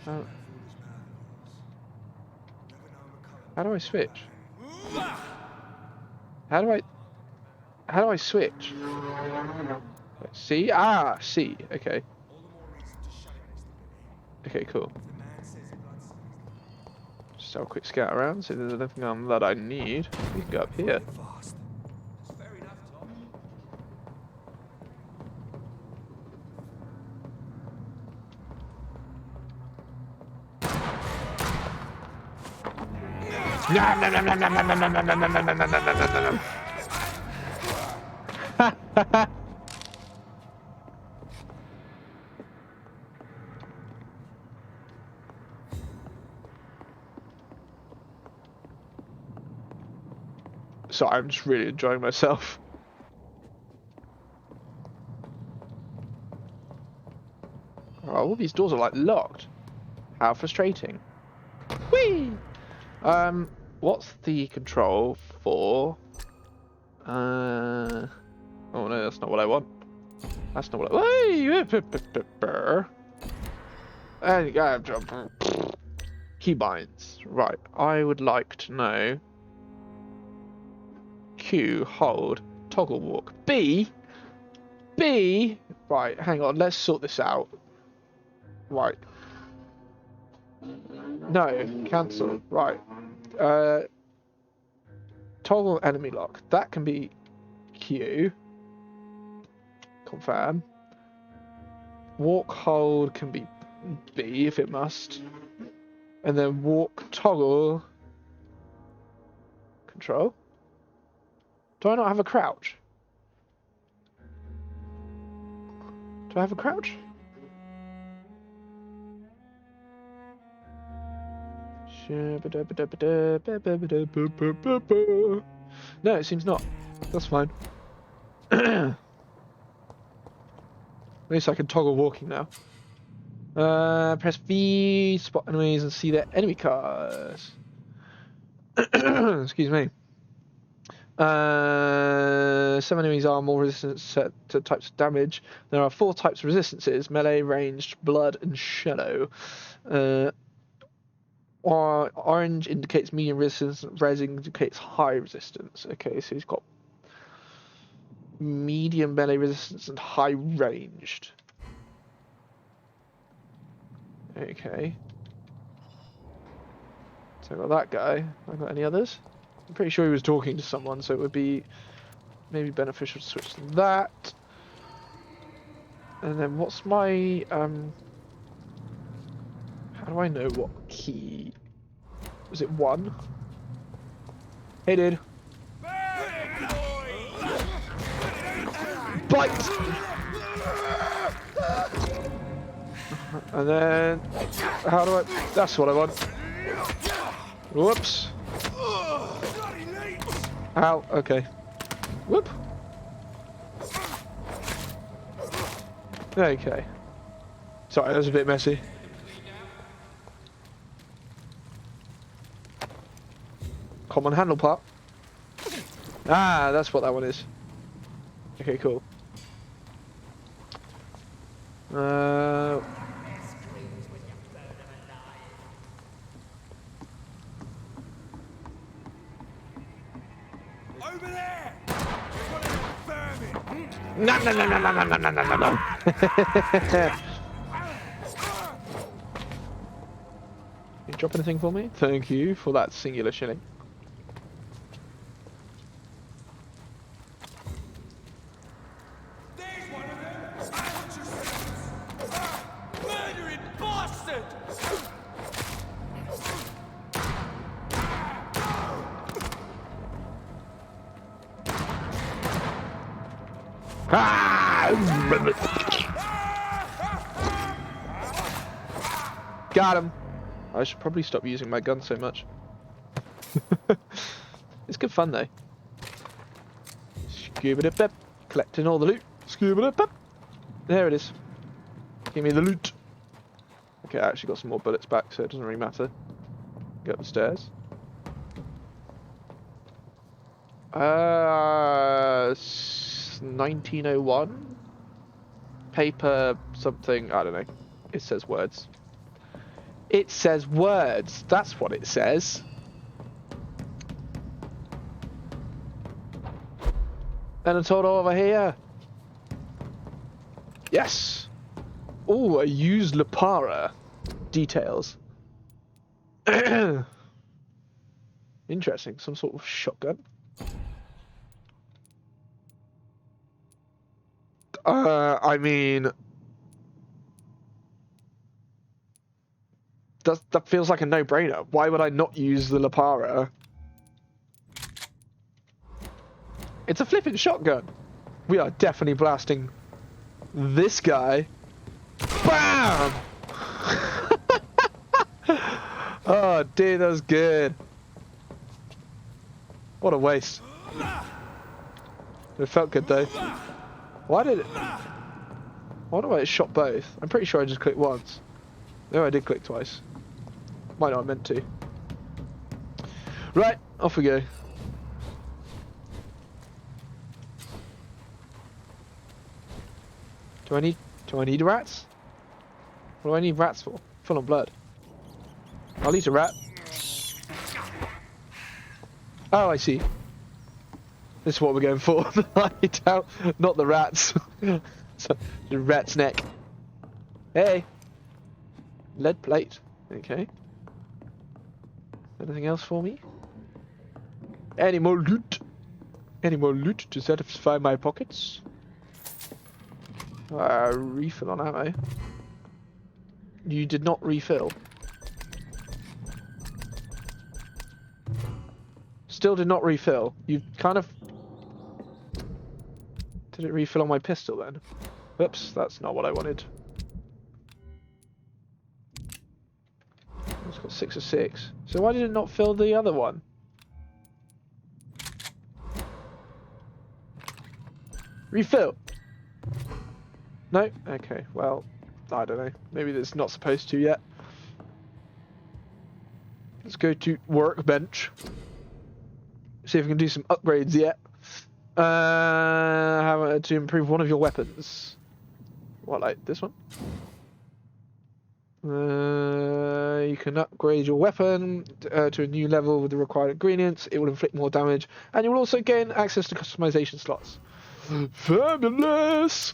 How do I switch? How do I switch? C? Ah, C. Okay. Okay, cool. Just have a quick scout around, see if there's anything that I need. We can go up here. Nom, nom, nom, nom, nom, nom, nom, nom, nom, nom, nom, nom, nom, nom, nom. So I'm just really enjoying myself. Oh, all these doors are like locked. How frustrating. Whee! What's the control for? Oh no, that's not what I want. That's not what I. Keybinds. Right. I would like to know. Q, hold, toggle walk. B. Right. Hang on. Let's sort this out. Right. No. Cancel. Right. Toggle enemy lock. That can be Q. Confirm. Walk hold can be B if it must. And then walk toggle. Control. Do I not have a crouch? Do I have a crouch? No, it seems not. That's fine. At least I can toggle walking now. Press V, spot enemies and see their enemy cars. Excuse me. Some enemies are more resistant to types of damage. There are 4 types of resistances: melee, ranged, blood, and shadow. Orange indicates medium resistance, red indicates high resistance. Okay, so he's got medium melee resistance and high ranged. Okay. So I got that guy. I got any others? I'm pretty sure he was talking to someone, so it would be maybe beneficial to switch to that. And then what's my how do I know what key? Was it 1? Hey dude. Bite! And then how do I, that's what I want. Whoops. Ow, okay. Whoop. Okay. Sorry, that was a bit messy. Common handle part. Ah, that's what that one is. Okay, cool. Over there! Vermin! No, no, no, no, no, no, no, no, no, no. You drop anything for me? Thank you for that singular shilling. There's one of them! Watch yourselves! Murdering bastard! Got him. I should probably stop using my gun so much. It's good fun though. Scuba-dip-dip. Collecting all the loot. Scuba-dip-dip. There it is. Give me the loot. Okay, I actually got some more bullets back, so it doesn't really matter. Go up the stairs. 1901. Paper something, I don't know. It says words. It says words. That's what it says. And a total over here. Yes. Oh, a used Lapara. Details. Interesting. Some sort of shotgun. I mean, that feels like a no-brainer. Why would I not use the Lapara? It's a flipping shotgun. We are definitely blasting this guy. Bam! Oh, dude, that was good. What a waste. It felt good though. Why do I shot both? I'm pretty sure I just clicked once. No, I did click twice. Might not have meant to. Right, off we go. Do I need rats? What do I need rats for? Full on blood. I'll eat a rat. Oh, I see. This is what we're going for. The hideout, not the rats. So, the rat's neck. Hey. Lead plate. Okay. Anything else for me? Any more loot? Any more loot to satisfy my pockets? Refill on ammo. You did not refill. Still did not refill. You kind of... Did it refill on my pistol then? Oops, that's not what I wanted. It's got 6 of 6. So why did it not fill the other one? Refill! No? Okay, well, I don't know. Maybe it's not supposed to yet. Let's go to workbench. See if we can do some upgrades yet. How to improve one of your weapons. What, like this one? You can upgrade your weapon to a new level with the required ingredients. It will inflict more damage, and you will also gain access to customization slots. Fabulous!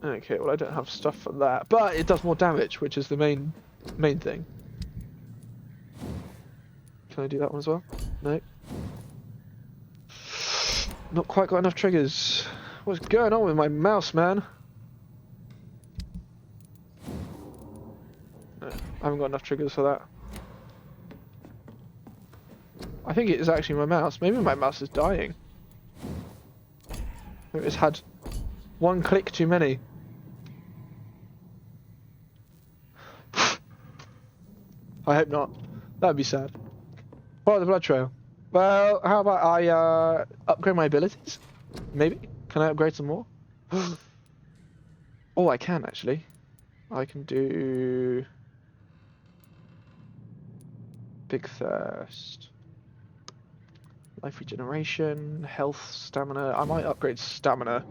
Okay, well I don't have stuff for that, but it does more damage, which is the main thing. Can I do that one as well? No. Not quite got enough triggers. What's going on with my mouse, man? No, I haven't got enough triggers for that. I think it is actually my mouse. Maybe my mouse is dying. Maybe it's had one click too many. I hope not. That'd be sad. Follow the blood trail. Well, how about I upgrade my abilities? Maybe? Can I upgrade some more? Oh, I can actually. I can do... Big Thirst. Life regeneration, health, stamina. I might upgrade stamina.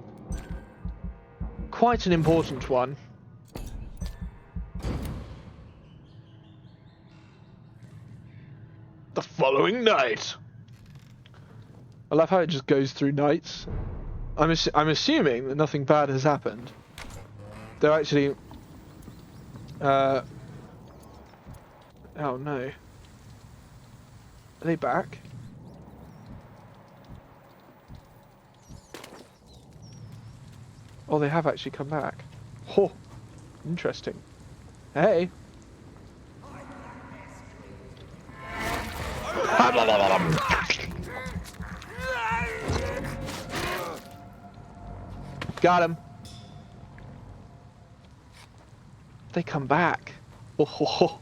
Quite an important one. The following night. I love how it just goes through nights. I'm assuming that nothing bad has happened. They're actually... oh no. Are they back? Oh, they have actually come back. Oh, interesting. Hey. Got him. They come back. Oh,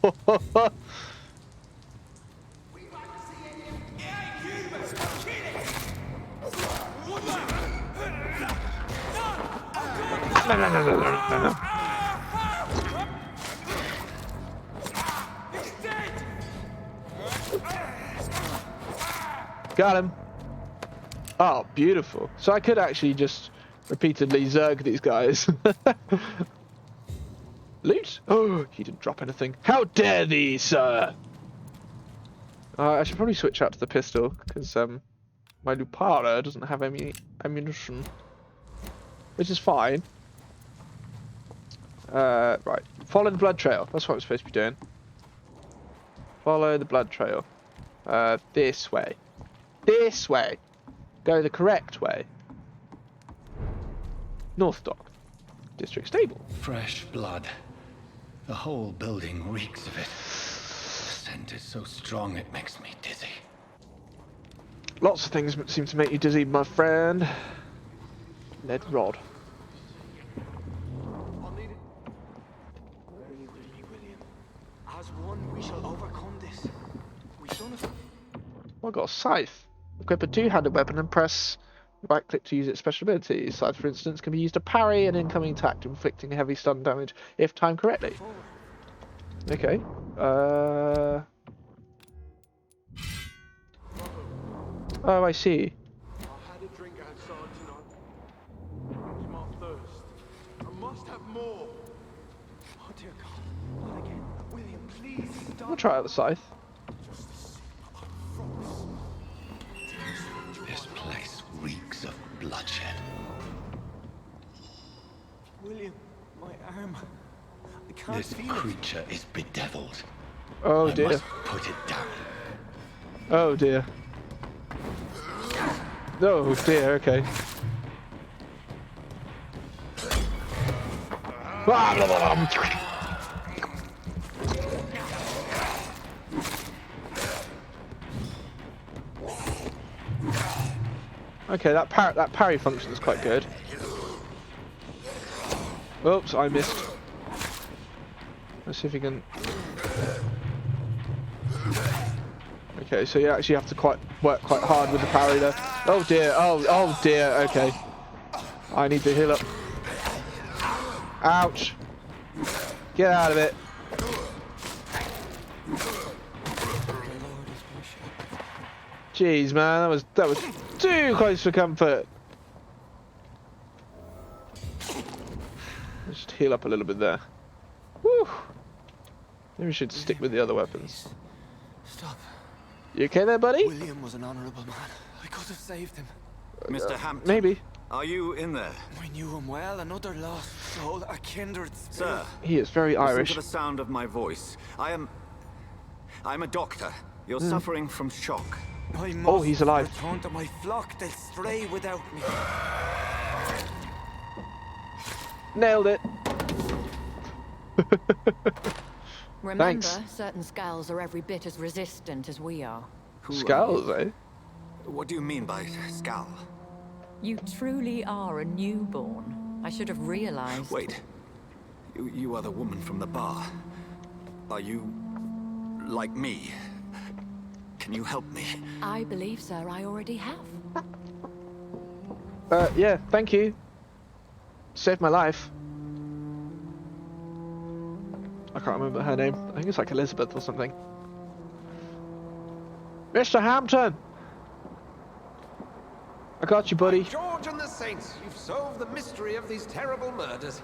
no. Got him. Oh, beautiful. So I could actually just repeatedly zerg these guys. Loot? Oh, he didn't drop anything. How dare thee, sir? I should probably switch out to the pistol, because my Lupara doesn't have any ammunition. Which is fine. Right. Follow the blood trail. That's what I'm supposed to be doing. Follow the blood trail. This way. This way. Go the correct way. North Dock. District Stable. Fresh blood. The whole building reeks of it. The scent is so strong it makes me dizzy. Lots of things seem to make you dizzy, my friend. Lead rod. As one, we shall overcome this. We've done it. Oh, I got a scythe. Equip a two-handed weapon and press right-click to use its special abilities. Scythe, for instance, can be used to parry an incoming attack, inflicting heavy stun damage if timed correctly. Okay. Oh, I see. I had a drink outside tonight. It's my thirst. I must have more. Oh dear God. Not again. William, please stop. I'll try out the scythe. This place reeks of bloodshed. William, my arm. I can't This feel creature is bedeviled. Oh I dear. must put it down. Oh dear. Oh dear, okay. Okay, that parry function is quite good. Oops, I missed. Let's see if we can... Okay, so you actually have to work quite hard with the parry there. Oh dear, oh dear, okay. I need to heal up. Ouch. Get out of it. Jeez, man, that was too close for comfort. Let's just heal up a little bit there. Woo. Maybe we should stick with the other weapons. Stop. You okay there, buddy? William was an honorable man. I could have saved him. Mr. Hampton. Maybe. Are you in there? We knew him well. Another lost soul, a kindred spirit. Sir. He is very Listen Irish. to the sound of my voice. I'm a doctor. You're suffering from shock. Oh, he's alive. Return to my flock. They'll stray without me. Nailed it. Remember, Thanks. certain skulls are every bit as resistant as we are. Skulls, eh? What do you mean by skull? You truly are a newborn. I should have realized. Wait. You are the woman from the bar. Are you... like me? Can you help me? I believe, sir, I already have. Yeah, thank you. Saved my life. I can't remember her name. I think it's like Elizabeth or something. Mr. Hampton! I got you, buddy. George and the Saints, you've solved the mystery of these terrible murders.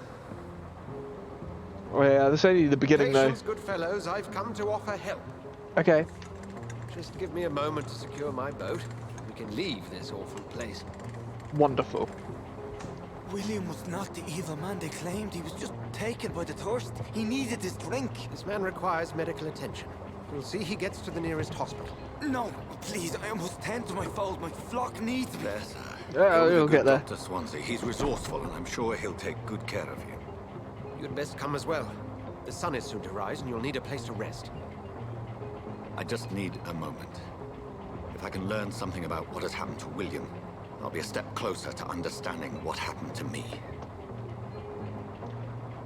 Oh yeah, this is only the beginning Patience, good fellows, I've come to offer help. though. Okay. Just give me a moment to secure my boat. We can leave this awful place. Wonderful. William was not the evil man they claimed. He was just taken by the thirst. He needed his drink. This man requires medical attention. We'll see he gets to the nearest hospital. No, please, I must tend to my fold. My flock needs me. There, sir. Yeah, Go you'll with get there. Dr. Swansea. He's resourceful, and I'm sure he'll take good care of you. You'd best come as well. The sun is soon to rise, and you'll need a place to rest. I just need a moment. If I can learn something about what has happened to William, I'll be a step closer to understanding what happened to me.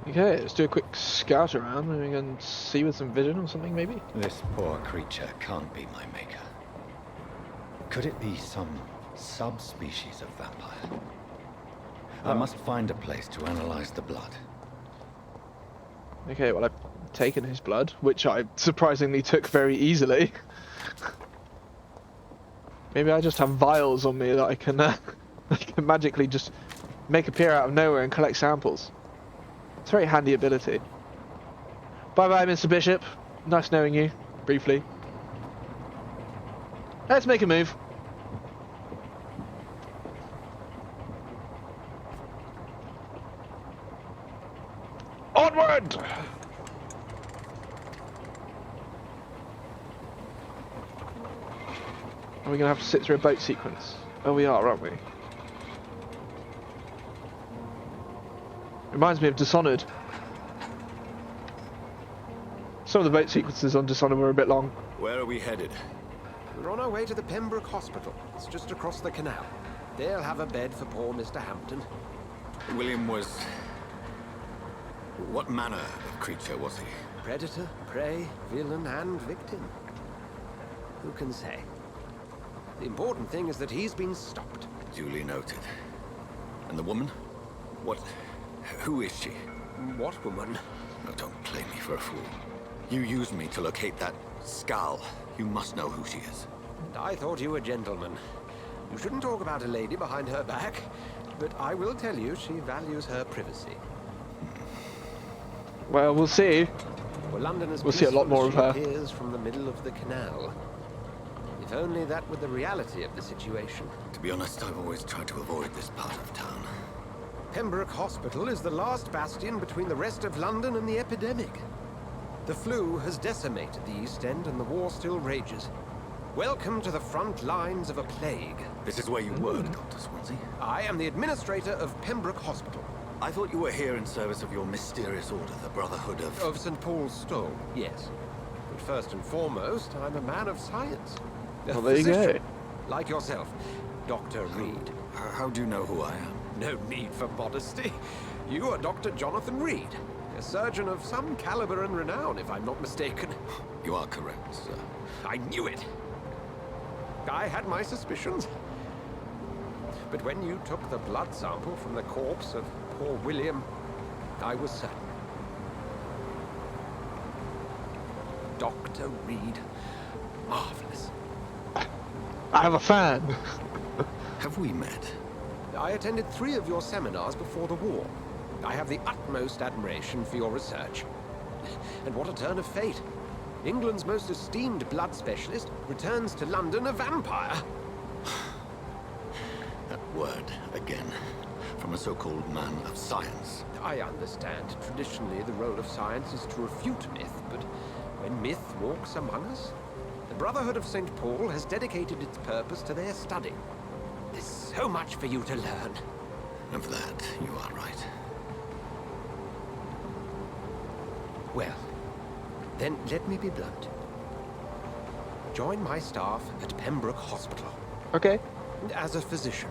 Okay, let's do a quick scout around and we can see with some vision or something, maybe. This poor creature can't be my maker. Could it be some subspecies of vampire? I must find a place to analyze the blood. Okay, well I've taken his blood, which I surprisingly took very easily. Maybe I just have vials on me that I can magically just make appear out of nowhere and collect samples. It's a very handy ability. Bye bye, Mr. Bishop. Nice knowing you, briefly. Let's make a move. Onward! Are we going to have to sit through a boat sequence? Oh, we are, aren't we? Reminds me of Dishonored. Some of the boat sequences on Dishonored were a bit long. Where are we headed? We're on our way to the Pembroke Hospital. It's just across the canal. They'll have a bed for poor Mr. Hampton. William was... what manner of creature was he? Predator, prey, villain, and victim. Who can say? The important thing is that he's been stopped. Duly noted. And the woman? What... who is she? What woman? No, don't play me for a fool. You used me to locate that skull. You must know who she is. I thought you a gentleman. You shouldn't talk about a lady behind her back, but I will tell you she values her privacy. Well, we'll see. Well, London is We'll see a lot more of her. She appears from the middle of the canal. If only that were the reality of the situation. To be honest, I've always tried to avoid this part of town. Pembroke Hospital is the last bastion between the rest of London and the epidemic. The flu has decimated the East End and the war still rages. Welcome to the front lines of a plague. This is where you work, Dr. Swansea? I am the administrator of Pembroke Hospital. I thought you were here in service of your mysterious order, the Brotherhood of... Of St. Paul's Stone, yes. But first and foremost, I'm a man of science. Well, there you go. Like yourself, Dr. Reed. How do you know who I am? No need for modesty. You are Dr. Jonathan Reed, a surgeon of some caliber and renown, if I'm not mistaken. You are correct, sir. I knew it. I had my suspicions. But when you took the blood sample from the corpse of poor William, I was certain. Dr. Reed. Marvelous. I have a fan. Have we met? I attended 3 of your seminars before the war. I have the utmost admiration for your research. And what a turn of fate. England's most esteemed blood specialist returns to London a vampire. That word, again. From a so-called man of science. I understand. Traditionally, the role of science is to refute myth, but when myth walks among us, The Brotherhood of St. Paul has dedicated its purpose to their study. There's so much for you to learn. Of that, you are right. Well, then let me be blunt. Join my staff at Pembroke Hospital. Okay. As a physician.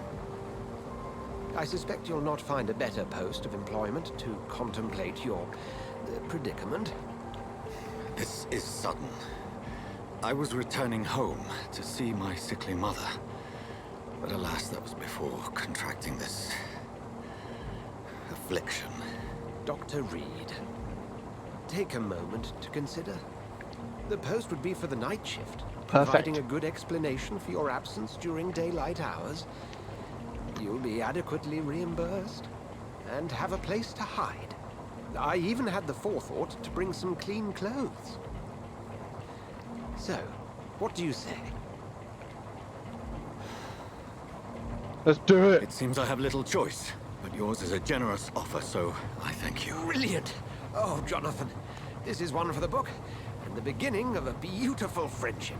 I suspect you'll not find a better post of employment to contemplate your predicament. This is sudden. I was returning home to see my sickly mother. But alas, that was before contracting this affliction. Dr. Reed, take a moment to consider. The post would be for the night shift, providing a good explanation for your absence during daylight hours. You'll be adequately reimbursed and have a place to hide. I even had the forethought to bring some clean clothes. So, what do you say? Let's do it. It seems I have little choice, but yours is a generous offer, so I thank you. Brilliant! Oh, Jonathan, this is one for the book, and the beginning of a beautiful friendship.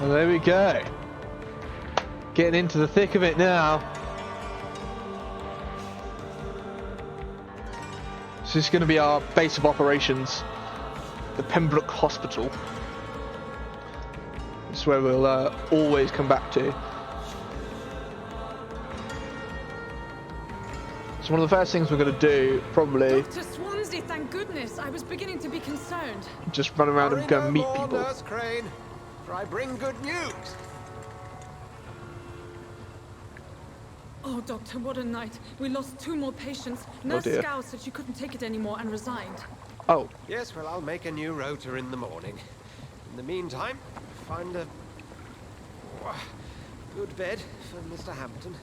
Well, there we go. Getting into the thick of it now. So this is going to be our base of operations, the Pembroke Hospital. This is where we'll always come back to. So one of the first things we're going to do, probably, Dr. Swansea, thank goodness. I was beginning to be concerned. just run around and go and meet people. Nurse Crane, for I bring good news. Oh, Doctor, what a night. We lost 2 more patients. Nurse dear. Scow said she couldn't take it anymore and resigned. Oh. Yes, well, I'll make a new rota in the morning. In the meantime, find a good bed for Mr. Hampton.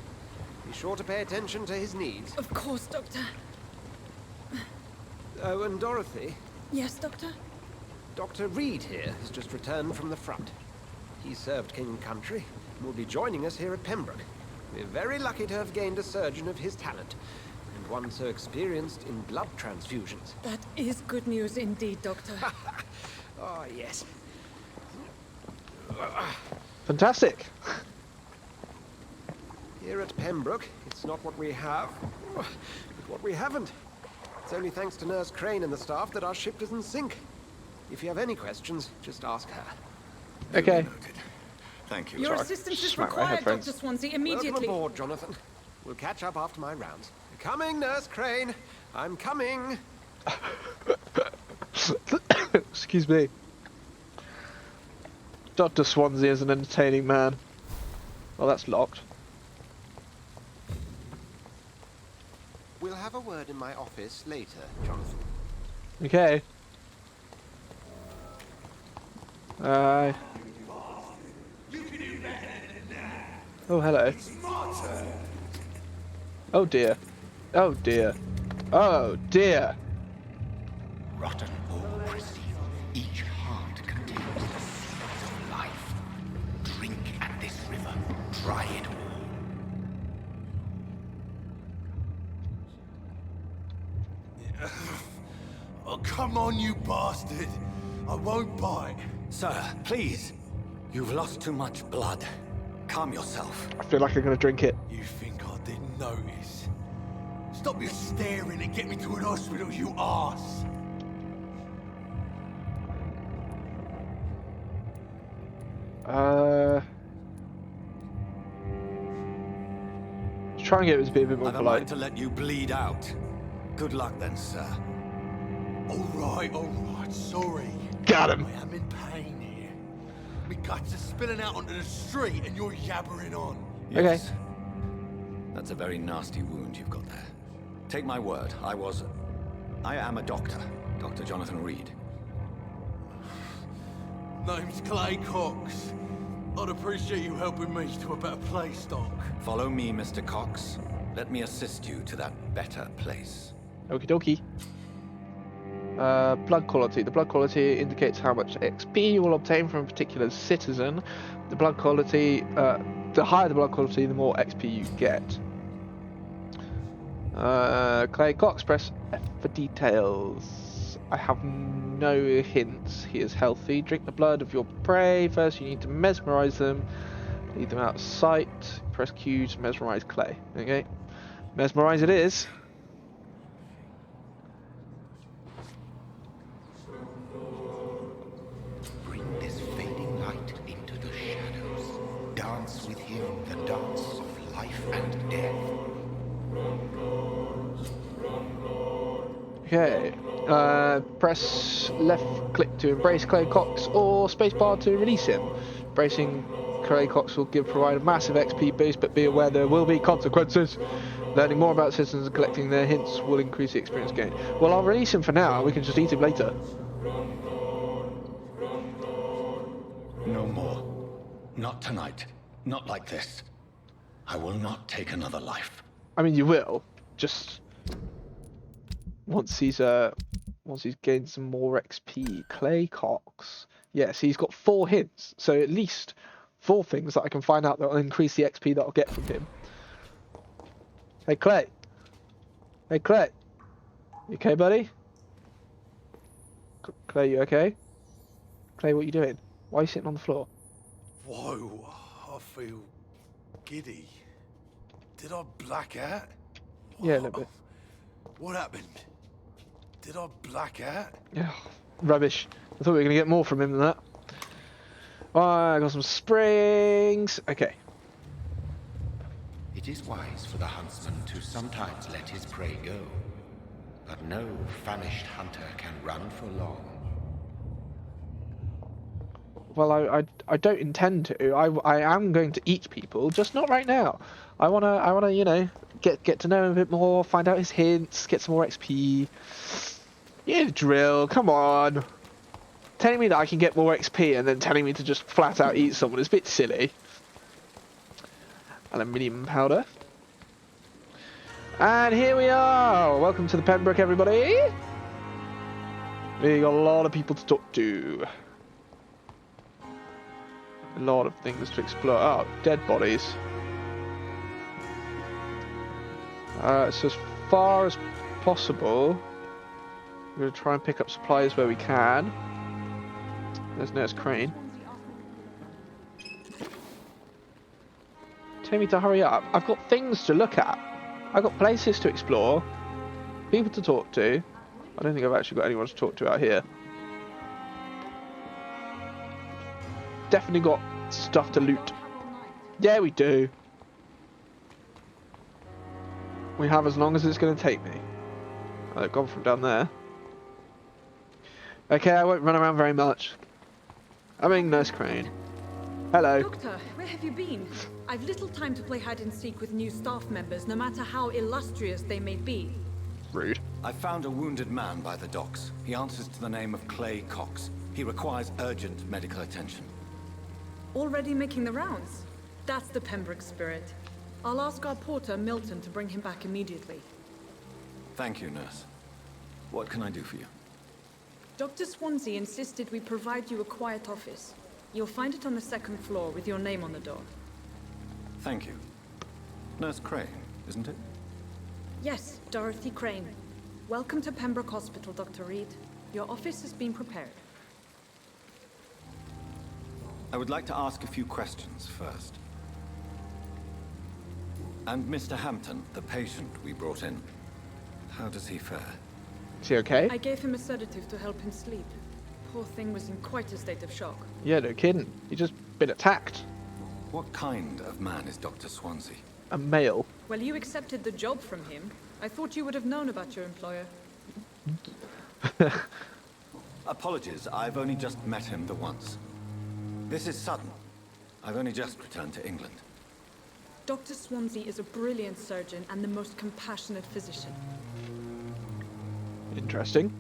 Be sure to pay attention to his needs. Of course, Doctor. Oh, and Dorothy? Yes, Doctor? Dr. Reed here has just returned from the front. He served King and Country and will be joining us here at Pembroke. We're very lucky to have gained a surgeon of his talent, and one so experienced in blood transfusions. That is good news indeed, Doctor. Oh, yes. Fantastic. Here at Pembroke, it's not what we have, but what we haven't. It's only thanks to Nurse Crane and the staff that our ship doesn't sink. If you have any questions, just ask her. Okay. Thank you. Your assistance is required, Dr. Swansea, immediately. Welcome aboard, Jonathan. We'll catch up after my rounds. Coming, Nurse Crane. I'm coming. Excuse me. Dr. Swansea is an entertaining man. Oh, that's locked. We'll have a word in my office later, Jonathan. Okay. Oh, hello. Oh dear. Oh dear. Oh dear. Rotten all proceed. Each heart contains the seed of life. Drink at this river. Try it all. Oh, come on, you bastard. I won't bite. Sir, please. You've lost too much blood. Calm yourself. I feel like I'm gonna drink it. You think I didn't notice? Stop your staring and get me to an hospital, you arse! Try and get it to be a bit more I've a polite. right to let you bleed out. Good luck then, sir. Alright, sorry. Got him. I am in pain here. My guts are spilling out onto the street and you're yabbering on. Yes. Okay. That's a very nasty wound you've got there. Take my word, I am a doctor. Dr. Jonathan Reed. Name's Clay Cox. I'd appreciate you helping me to a better place, Doc. Follow me, Mr. Cox. Let me assist you to that better place. Okie dokie. Blood quality. The blood quality indicates how much XP you will obtain from a particular citizen. The blood quality, the higher the blood quality, the more XP you get. Clay Cox, press F for details. I have no hints. He is healthy. Drink the blood of your prey. First, you need to mesmerize them. Lead them out of sight. Press Q to mesmerize Clay. Okay. Mesmerize it is. Bring this fading light into the shadows. Dance with him the dance of life and death. Okay. Press left click to embrace Clay Cox or spacebar to release him. Embracing Clay Cox will provide a massive XP boost, but be aware there will be consequences. Learning more about citizens and collecting their hints will increase the experience gain. Well, I'll release him for now. We can just eat him later. No more. Not tonight. Not like this. I will not take another life. I mean, you will. Just once he's gained some more XP. Clay Cox. Yes, he's got 4 hints, so at least 4 things that I can find out that will increase the XP that I'll get from him. Hey Clay. Hey Clay. You okay, buddy? Clay, you okay? Clay, what are you doing? Why are you sitting on the floor? Whoa, I feel giddy. Did I black out? Yeah, a little bit. What happened? Did I black out? Yeah, rubbish. I thought we were going to get more from him than that. I got some springs. Okay. It is wise for the huntsman to sometimes let his prey go, but no famished hunter can run for long. Well, I don't intend to. I am going to eat people, just not right now. I wanna you know get to know him a bit more, find out his hints, get some more XP. Yeah, drill. Come on. Telling me that I can get more XP and then telling me to just flat out eat someone is a bit silly. Aluminium powder. And here we are. Welcome to the Pembroke, everybody. We got a lot of people to talk to. A lot of things to explore. Oh, dead bodies. So as far as possible, we're going to try and pick up supplies where we can. There's Nurse Crane. Tell me to hurry up. I've got things to look at. I've got places to explore. People to talk to. I don't think I've actually got anyone to talk to out here. Definitely got stuff to loot. Yeah, we do. We have as long as it's going to take me. I've gone from down there. Okay, I won't run around very much. I'm in Nurse Crane. Hello. Doctor, where have you been? I've little time to play hide and seek with new staff members, no matter how illustrious they may be. Rude. I found a wounded man by the docks. He answers to the name of Clay Cox. He requires urgent medical attention. Already making the rounds? That's the Pembroke spirit. I'll ask our porter, Milton, to bring him back immediately. Thank you, nurse. What can I do for you? Dr. Swansea insisted we provide you a quiet office. You'll find it on the 2nd floor with your name on the door. Thank you. Nurse Crane, isn't it? Yes, Dorothy Crane. Welcome to Pembroke Hospital, Dr. Reed. Your office has been prepared. I would like to ask a few questions first. And Mr. Hampton, the patient we brought in, how does he fare? Is he okay? I gave him a sedative to help him sleep. Poor thing was in quite a state of shock. Yeah, no kidding. He just been attacked. What kind of man is Dr. Swansea? A male. Well, you accepted the job from him. I thought you would have known about your employer. Apologies, I've only just met him the once. This is sudden. I've only just returned to England. Dr. Swansea is a brilliant surgeon and the most compassionate physician. Interesting.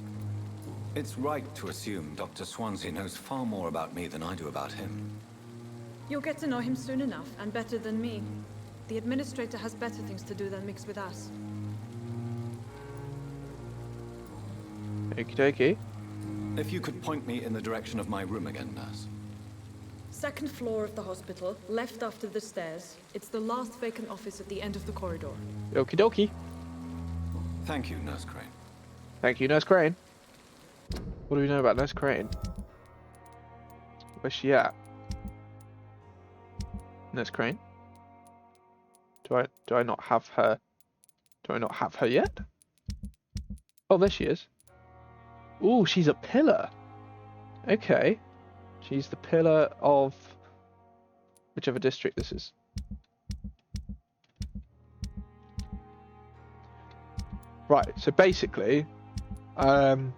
It's right to assume Dr. Swansea knows far more about me than I do about him. You'll get to know him soon enough, and better than me. The administrator has better things to do than mix with us. Okie dokie. If you could point me in the direction of my room again, nurse. 2nd floor of the hospital, left after the stairs. It's the last vacant office at the end of the corridor. Okie dokie. Thank you, Nurse Crane. Thank you, Nurse Crane. What do we know about Nurse Crane? Where's she at? Nurse Crane? Do I not have her? Do I not have her yet? Oh, there she is. Ooh, she's a pillar. Okay. She's the pillar of whichever district this is. Right, so basically, to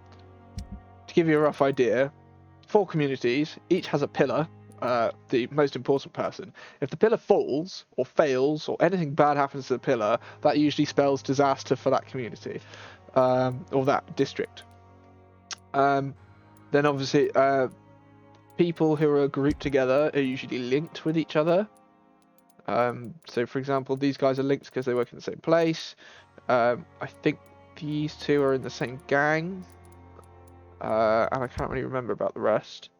give you a rough idea, 4 communities, each has a pillar, the most important person. If the pillar falls, or fails, or anything bad happens to the pillar, that usually spells disaster for that community, or that district. Then obviously, people who are grouped together are usually linked with each other. So for example, these guys are linked because they work in the same place. I think these 2 are in the same gang. And I can't really remember about the rest.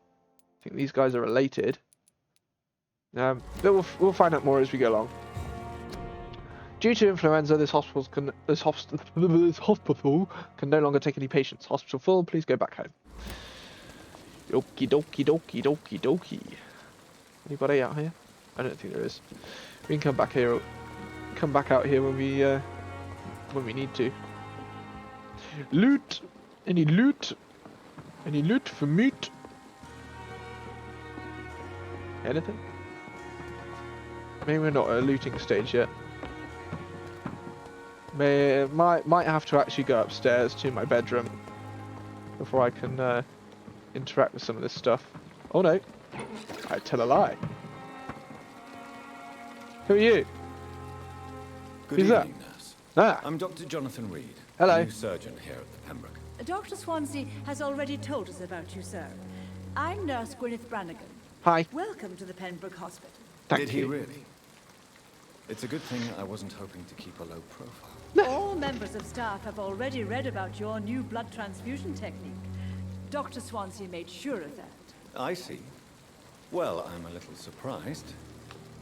I think these guys are related. But we'll find out more as we go along. Due to influenza, this hospital can no longer take any patients. Hospital full, please go back home. Okie dokie dokie dokie dokie. Anybody out here? I don't think there is. We can come back here. Come back out here when we need to. Loot. Any loot? Any loot for meat? Anything? Maybe we're not at a looting stage yet. Might have to actually go upstairs to my bedroom before I can interact with some of this stuff. Oh no, I tell a lie. Who are you? Good Who's evening, that? nurse. Ah. I'm Dr. Jonathan Reed. Hello. New surgeon here at the Pembroke. Dr. Swansea has already told us about you, sir. I'm Nurse Gwyneth Brannigan. Hi. Welcome to the Pembroke Hospital. Did he really? It's a good thing I wasn't hoping to keep a low profile. All members of staff have already read about your new blood transfusion technique. Dr. Swansea made sure of that. I see. Well, I'm a little surprised.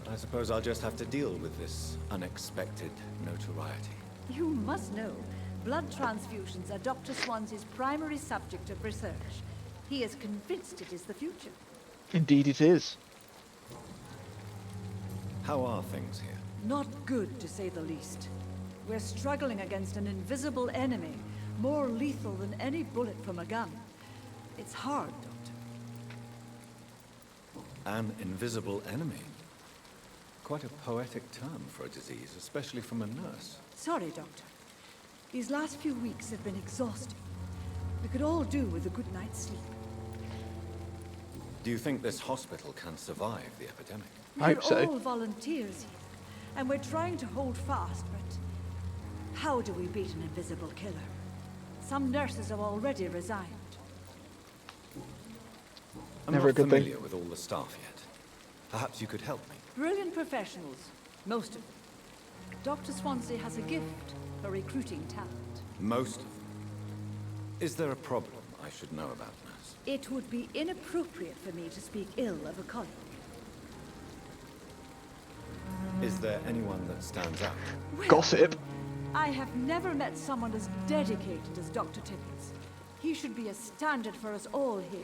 But I suppose I'll just have to deal with this unexpected notoriety. You must know, blood transfusions are Dr. Swansea's primary subject of research. He is convinced it is the future. Indeed it is. How are things here? Not good, to say the least. We're struggling against an invisible enemy, more lethal than any bullet from a gun. It's hard, Doctor. An invisible enemy? Quite a poetic term for a disease, especially from a nurse. Sorry, Doctor. These last few weeks have been exhausting. We could all do with a good night's sleep. Do you think this hospital can survive the epidemic? I hope so. We're all volunteers here, and we're trying to hold fast, but how do we beat an invisible killer? Some nurses have already resigned. I'm Never a not good thing. familiar with all the staff yet. Perhaps you could help me. Brilliant professionals, most of them. Dr. Swansea has a gift for recruiting talent. Most of them. Is there a problem I should know about, nurse? It would be inappropriate for me to speak ill of a colleague. Is there anyone that stands out? Well, Gossip. I have never met someone as dedicated as Dr. Tippins. He should be a standard for us all here.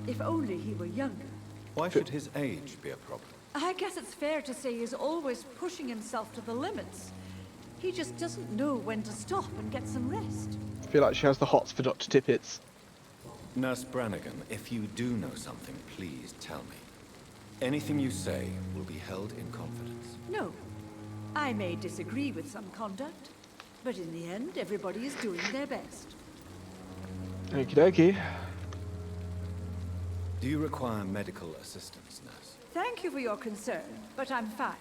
If only he were younger. Why should his age be a problem? I guess it's fair to say he's always pushing himself to the limits. He just doesn't know when to stop and get some rest. I feel like she has the hots for Dr. Tippets. Nurse Brannigan, if you do know something, please tell me. Anything you say will be held in confidence. No. I may disagree with some conduct, but in the end, everybody is doing their best. Okie dokie. Do you require medical assistance, nurse? Thank you for your concern, but I'm fine.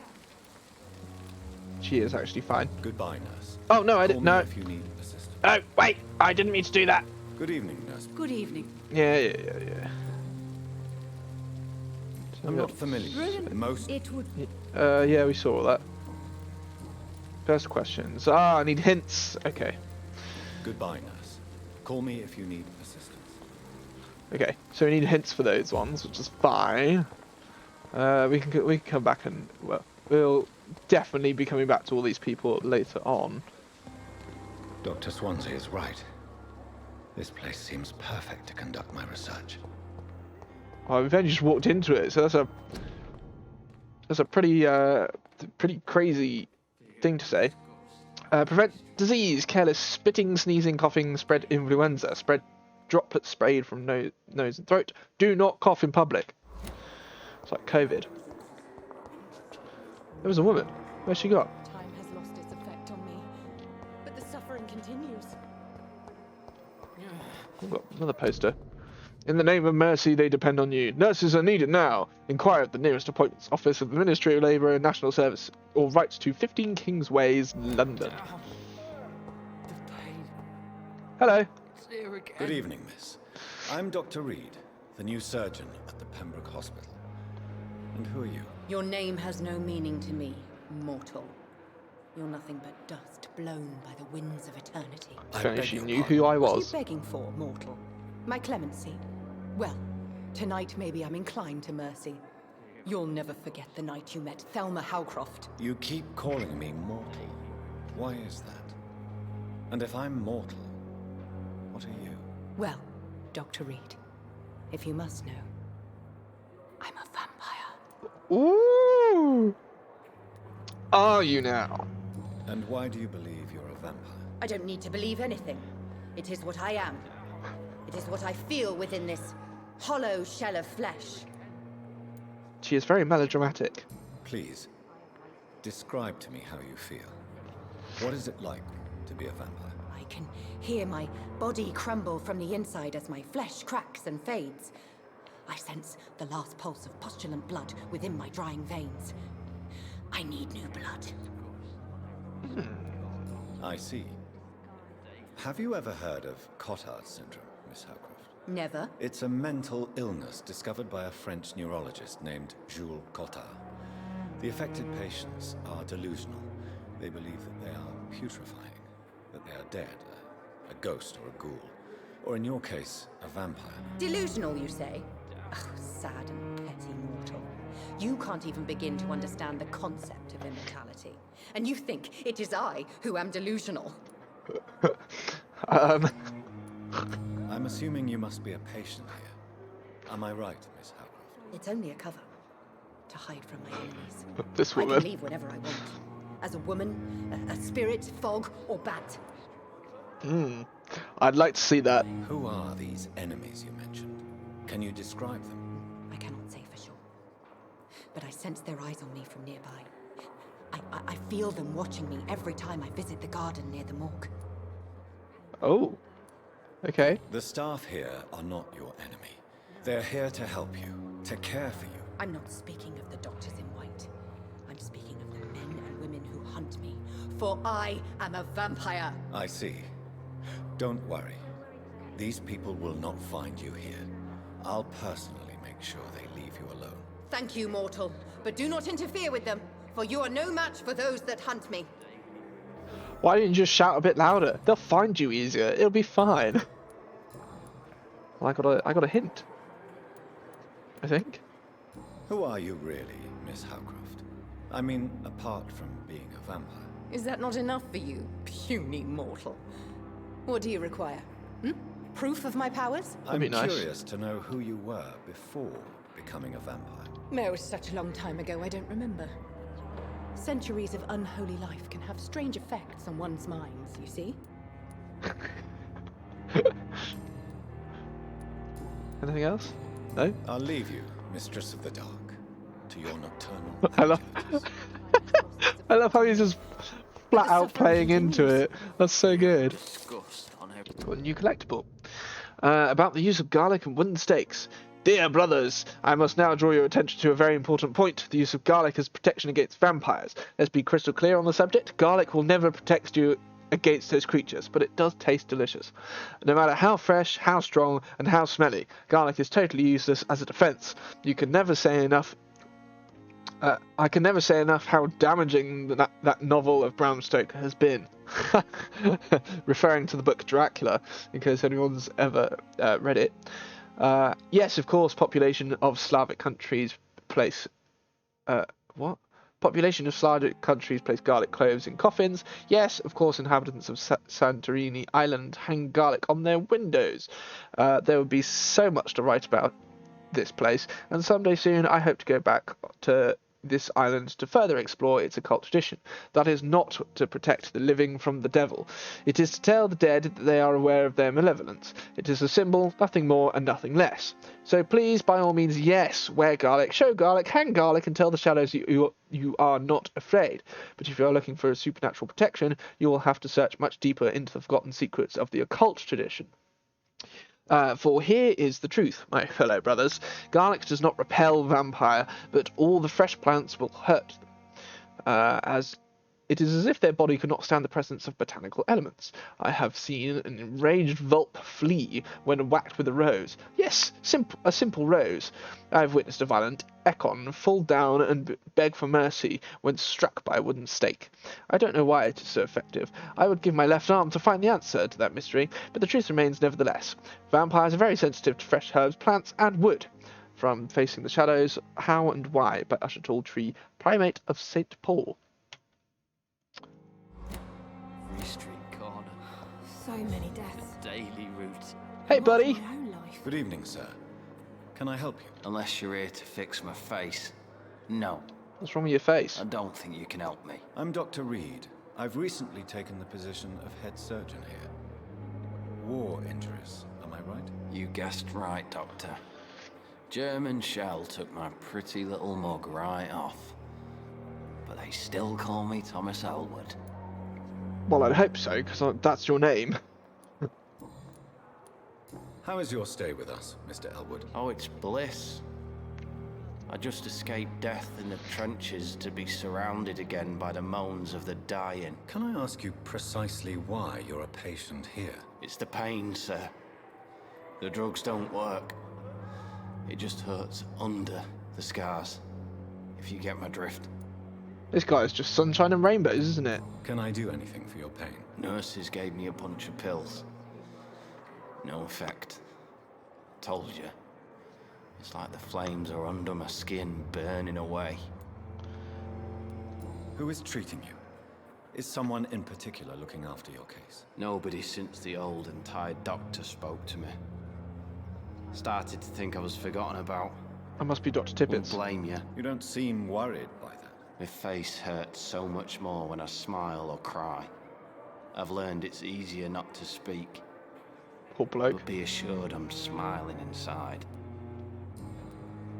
She is actually fine. Goodbye, nurse. Oh, no, I Call didn't me know. if you need assistance. Oh, wait, I didn't mean to do that. Good evening, nurse. Good evening. Yeah. I'm not familiar. Brilliant. Most... It would... Yeah, we saw that. First questions. Ah, I need hints. Okay. Goodbye, nurse. Call me if you need assistance. Okay, so we need hints for those ones, which is fine. We can come back and, well, we'll definitely be coming back to all these people later on. Dr. Swansea is right. This place seems perfect to conduct my research. Oh, we've only just walked into it, so that's a pretty crazy thing to say. Prevent disease, careless spitting, sneezing, coughing, spread influenza, spread droplets sprayed from nose and throat. Do not cough in public. It's like COVID. There was a woman. Where's she got? Time has lost its effect on me, but the suffering continues. We've got another poster. In the name of mercy, they depend on you. Nurses are needed now. Inquire at the nearest appointments office of the Ministry of Labour and National Service, or write to 15 Kingsways, London. Hello. Good evening, miss. I'm Dr. Reed, the new surgeon at the Pembroke Hospital. And who are you? Your name has no meaning to me, mortal. You're nothing but dust blown by the winds of eternity. Apparently she knew who I was. What are you begging for, mortal? My clemency? Well, tonight maybe I'm inclined to mercy. You'll never forget the night you met Thelma Howcroft. You keep calling me mortal. Why is that? And if I'm mortal, what are you? Well, Dr. Reed, if you must know, I'm a vampire. Ooh! Are you now? And why do you believe you're a vampire? I don't need to believe anything. It is what I am. It is what I feel within this hollow shell of flesh. She is very melodramatic. Please, describe to me how you feel. What is it like to be a vampire? I can hear my body crumble from the inside as my flesh cracks and fades. I sense the last pulse of postulant blood within my drying veins. I need new blood. I see. Have you ever heard of Cotard syndrome, Miss Howcroft? Never. It's a mental illness discovered by a French neurologist named Jules Cotard. The affected patients are delusional. They believe that they are putrefying, that they are dead, a ghost or a ghoul, or in your case, a vampire. Delusional, you say? Oh, sad and petty mortal. You can't even begin to understand the concept of immortality. And you think it is I who am delusional. I'm assuming you must be a patient here. Am I right, Miss Howcroft? It's only a cover. To hide from my enemies. This woman. I can leave whenever I want. As a woman, a spirit, fog, or bat. I'd like to see that. Who are these enemies you mentioned? Can you describe them? I cannot say for sure. But I sense their eyes on me from nearby. I feel them watching me every time I visit the garden near the morgue. Oh. Okay. The staff here are not your enemy. They're here to help you, to care for you. I'm not speaking of the doctors in white. I'm speaking of the men and women who hunt me. For I am a vampire. I see. Don't worry. These people will not find you here. I'll personally make sure they leave you alone. Thank you, mortal. But do not interfere with them, for you are no match for those that hunt me. Why didn't you just shout a bit louder? They'll find you easier. It'll be fine. I got a hint. I think. Who are you really, Miss Howcroft? I mean, apart from being a vampire. Is that not enough for you, puny mortal? What do you require? Proof of my powers? I'm curious to know who you were before becoming a vampire. It was such a long time ago, I don't remember. Centuries of unholy life can have strange effects on one's minds, you see? Anything else? No? I'll leave you, Mistress of the Dark, to your nocturnal... I love how he's just flat out playing into it. That's so good. Got a new collectible. About the use of garlic and wooden stakes. Dear brothers, I must now draw your attention to a very important point. The use of garlic as protection against vampires. Let's be crystal clear on the subject. Garlic will never protect you against those creatures, but it does taste delicious. No matter how fresh, how strong, and how smelly, garlic is totally useless as a defense. You can never say enough. I can never say enough how damaging that novel of Bram Stoker has been. Referring to the book Dracula, in case anyone's ever read it. Yes, of course, population of Slavic countries Population of Slavic countries place garlic cloves in coffins. Yes, of course, inhabitants of Santorini Island hang garlic on their windows. There would be so much to write about this place, and someday soon I hope to go back to this island to further explore its occult tradition. That is not to protect the living from the devil. It is to tell the dead that they are aware of their malevolence. It is a symbol, nothing more and nothing less. So please, by all means, yes, wear garlic, show garlic, hang garlic, and tell the shadows you are not afraid. But if you are looking for a supernatural protection, you will have to search much deeper into the forgotten secrets of the occult tradition. For here is the truth, my fellow brothers. Garlic does not repel vampire, but all the fresh plants will hurt them, as it is as if their body could not stand the presence of botanical elements. I have seen an enraged vulp flee when whacked with a rose. Yes, a simple rose. I have witnessed a violent Ekon fall down and beg for mercy when struck by a wooden stake. I don't know why it is so effective. I would give my left arm to find the answer to that mystery, but the truth remains nevertheless. Vampires are very sensitive to fresh herbs, plants, and wood. From Facing the Shadows, How and Why by Usher Talltree, Primate of St. Paul. Free Street corner. So many deaths. A daily route. Hey, buddy. Good evening, sir. Can I help you? Unless you're here to fix my face. No. What's wrong with your face? I don't think you can help me. I'm Dr. Reed. I've recently taken the position of head surgeon here. War injuries, am I right? You guessed right, Doctor. German shell took my pretty little mug right off. But they still call me Thomas Elwood. Well, I'd hope so, because that's your name. How is your stay with us, Mr. Elwood? Oh, it's bliss. I just escaped death in the trenches to be surrounded again by the moans of the dying. Can I ask you precisely why you're a patient here? It's the pain, sir. The drugs don't work. It just hurts under the scars, if you get my drift. This guy is just sunshine and rainbows, isn't it? Can I do anything for your pain? Nurses gave me a bunch of pills. No effect. Told you. It's like the flames are under my skin, burning away. Who is treating you? Is someone in particular looking after your case? Nobody since the old and tired doctor spoke to me. Started to think I was forgotten about. I must be Dr. Tippett. Won't blame you. You don't seem worried by that. My face hurts so much more when I smile or cry. I've learned it's easier not to speak. Poor bloke. But be assured I'm smiling inside.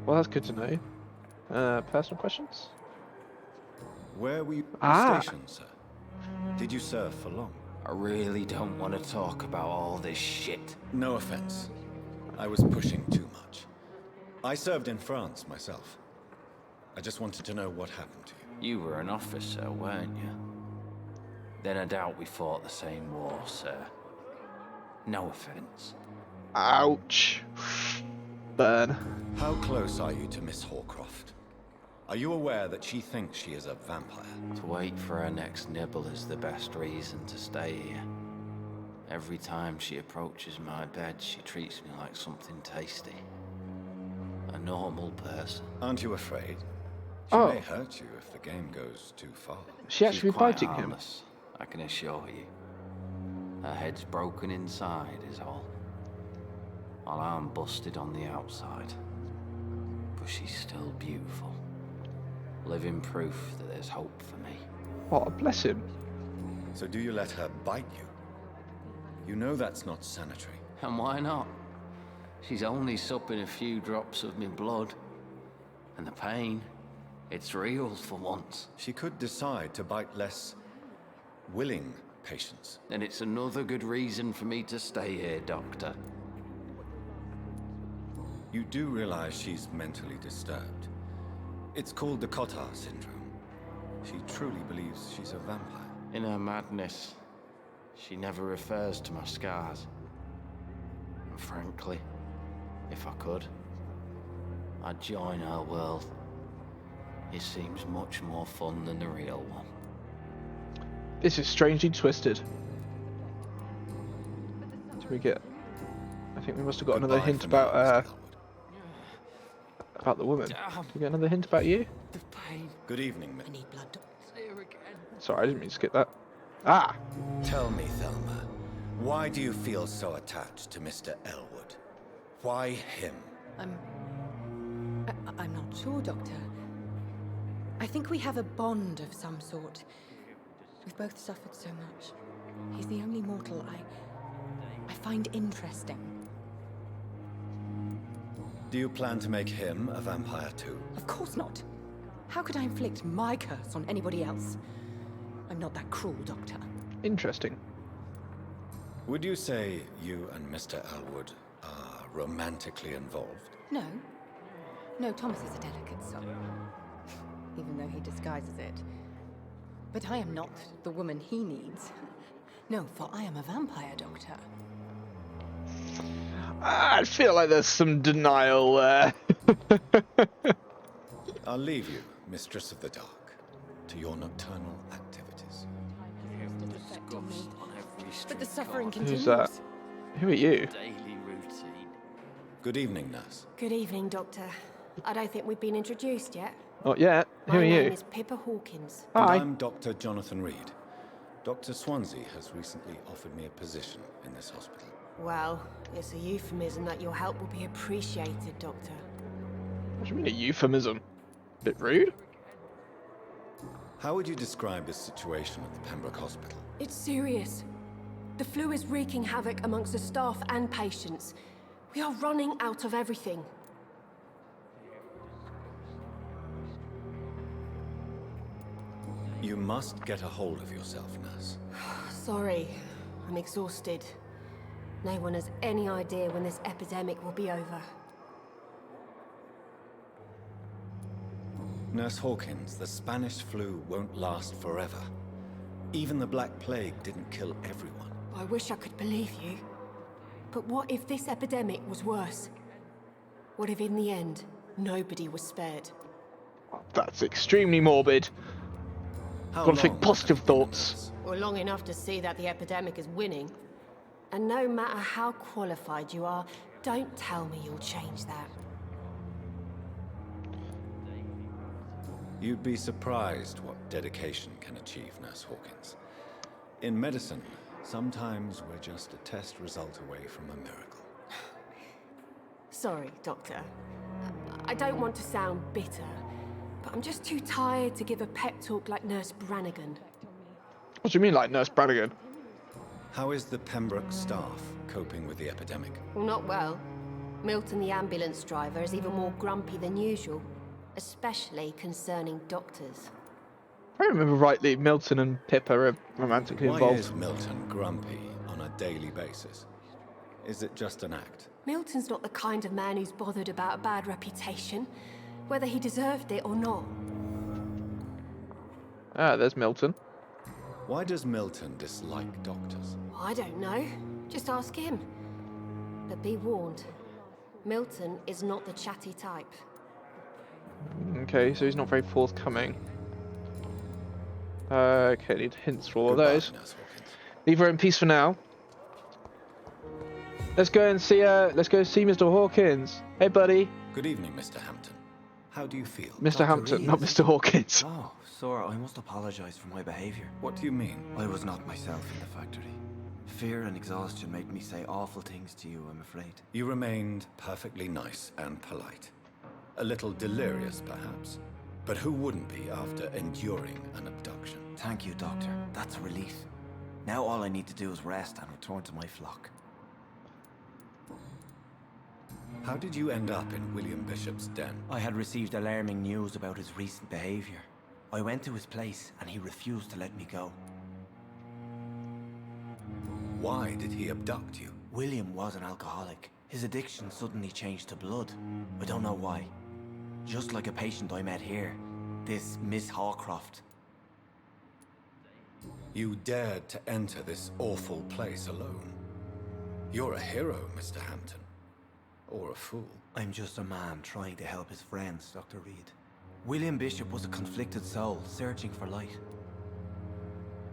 Well, that's good to know. Personal questions? Where were you stationed, sir? Did you serve for long? I really don't want to talk about all this shit. No offense. I was pushing too much. I served in France myself. I just wanted to know what happened to you. You were an officer, weren't you? Then I doubt we fought the same war, sir. No offense. Ouch. Burn. How close are you to Miss Horcroft? Are you aware that she thinks she is a vampire? To wait for her next nibble is the best reason to stay here. Every time she approaches my bed, she treats me like something tasty. A normal person. Aren't you afraid? She may hurt you if the game goes too far. She actually She's quite biting harmless, I can assure you. Her head's broken inside is all. While I'm busted on the outside. But she's still beautiful. Living proof that there's hope for me. Oh, bless him. So do you let her bite you? You know that's not sanitary. And why not? She's only supping a few drops of me blood. And the pain, it's real for once. She could decide to bite less willing patients. Then it's another good reason for me to stay here, Doctor. You do realize she's mentally disturbed. It's called the Cotard syndrome. She truly believes she's a vampire. In her madness, she never refers to my scars. And frankly, if I could, I'd join her world. It seems much more fun than the real one. This is strangely twisted. Did we get... I think we must have got another hint about the woman. Did we get another hint about you? The pain. Good evening, Miss. I need blood. Here again. Sorry, I didn't mean to skip that. Ah! Tell me, Thelma, why do you feel so attached to Mr. Elwood? Why him? I'm not sure, Doctor. I think we have a bond of some sort. We've both suffered so much. He's the only mortal I find interesting. Do you plan to make him a vampire too? Of course not. How could I inflict my curse on anybody else? I'm not that cruel, Doctor. Interesting. Would you say you and Mr. Elwood are romantically involved? No. No, Thomas is a delicate soul. Even though he disguises it. But I am not the woman he needs. No, for I am a vampire, Doctor. I feel like there's some denial there. I'll leave you, Mistress of the Dark, to your nocturnal activities. But the suffering Who's continues. that? Who are you? Daily routine. Good evening, nurse. Good evening, Doctor. I don't think we've been introduced yet. Not yet. Who My are name you? is Pippa Hawkins. Hi. And I'm Dr. Jonathan Reed. Dr. Swansea has recently offered me a position in this hospital. Well, it's a euphemism that your help will be appreciated, Doctor. What do you mean a euphemism? Bit rude? How would you describe the situation at the Pembroke Hospital? It's serious. The flu is wreaking havoc amongst the staff and patients. We are running out of everything. You must get a hold of yourself, nurse. Sorry, I'm exhausted. No one has any idea when this epidemic will be over. Nurse Hawkins, the Spanish flu won't last forever. Even the Black Plague didn't kill everyone. I wish I could believe you. But what if this epidemic was worse? What if in the end, nobody was spared? That's extremely morbid. Gotta think positive thoughts. Or long enough to see that the epidemic is winning. And no matter how qualified you are, don't tell me you'll change that. You'd be surprised what dedication can achieve, Nurse Hawkins. In medicine, sometimes we're just a test result away from a miracle. Sorry, Doctor. I don't want to sound bitter, but I'm just too tired to give a pep talk like Nurse Brannigan. What do you mean, like Nurse Brannigan? How is the Pembroke staff coping with the epidemic? Well, not well. Milton, the ambulance driver, is even more grumpy than usual, especially concerning doctors. If I remember rightly, Milton and Pippa are romantically Why involved. is Milton grumpy on a daily basis? Is it just an act? Milton's not the kind of man who's bothered about a bad reputation, whether he deserved it or not. Ah, there's Milton. Why does Milton dislike doctors? I don't know. Just ask him. But be warned, Milton is not the chatty type. Okay, so he's not very forthcoming. Okay, need hints for all of Goodbye, those. Nurse Hawkins. Leave her in peace for now. Let's go and see Mr. Hawkins. Hey, buddy. Good evening, Mr. Hampton. How do you feel? Mr. Hampton, not Mr. Hawkins. Oh, sir, I must apologize for my behavior. What do you mean? I was not myself in the factory. Fear and exhaustion made me say awful things to you, I'm afraid. You remained perfectly nice and polite. A little delirious, perhaps. But who wouldn't be after enduring an abduction? Thank you, Doctor. That's a relief. Now all I need to do is rest and return to my flock. How did you end up in William Bishop's den? I had received alarming news about his recent behavior. I went to his place and he refused to let me go. Why did he abduct you? William was an alcoholic. His addiction suddenly changed to blood. I don't know why. Just like a patient I met here. This Miss Hawcroft. You dared to enter this awful place alone. You're a hero, Mr. Hampton. Or a fool. I'm just a man trying to help his friends, Dr. Reed. William Bishop was a conflicted soul, searching for light.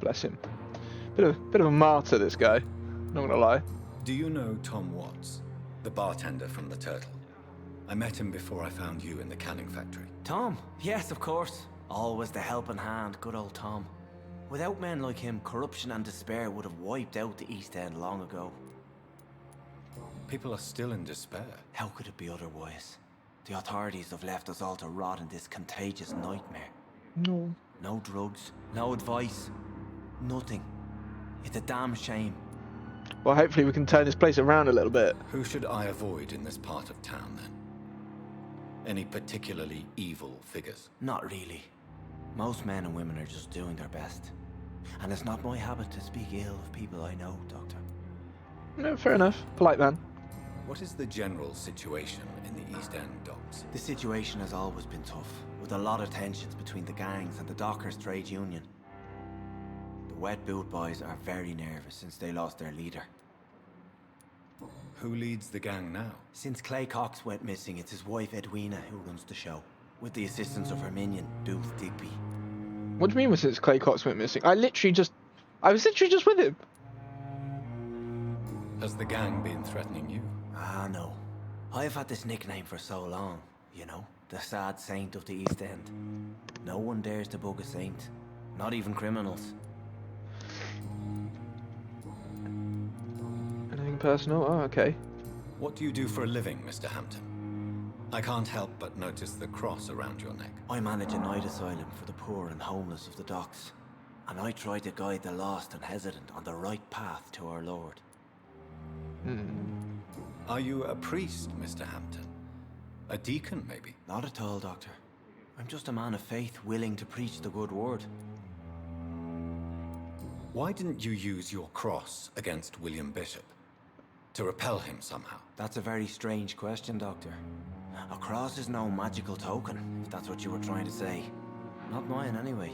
Bless him. Bit of a martyr, this guy. Not gonna lie. Do you know Tom Watts, the bartender from the Turtle? I met him before I found you in the canning factory. Tom? Yes, of course. Always the helping hand, good old Tom. Without men like him, corruption and despair would have wiped out the East End long ago. People are still in despair. How could it be otherwise? The authorities have left us all to rot in this contagious nightmare. No. No drugs, no advice, nothing. It's a damn shame. Well, hopefully we can turn this place around a little bit. Who should I avoid in this part of town, then? Any particularly evil figures? Not really. Most men and women are just doing their best. And it's not my habit to speak ill of people I know, Doctor. No, fair enough. Polite man. What is the general situation in the East End docks? The situation has always been tough, with a lot of tensions between the gangs and the Dockers' trade union. The Wet Boot Boys are very nervous since they lost their leader. Who leads the gang now? Since Clay Cox went missing, it's his wife Edwina who runs the show, with the assistance of her minion, Booth Digby. What do you mean since Clay Cox went missing? I was literally just with him. Has the gang been threatening you? Ah, no. I've had this nickname for so long, you know, the sad saint of the East End. No one dares to bug a saint, not even criminals. Anything personal? Oh, okay. What do you do for a living, Mr. Hampton? I can't help but notice the cross around your neck. I manage a night asylum for the poor and homeless of the docks, and I try to guide the lost and hesitant on the right path to our Lord. Are you a priest, Mr. Hampton? A deacon, maybe? Not at all, Doctor. I'm just a man of faith willing to preach the good word. Why didn't you use your cross against William Bishop? To repel him somehow? That's a very strange question, Doctor. A cross is no magical token, if that's what you were trying to say. Not mine, anyway.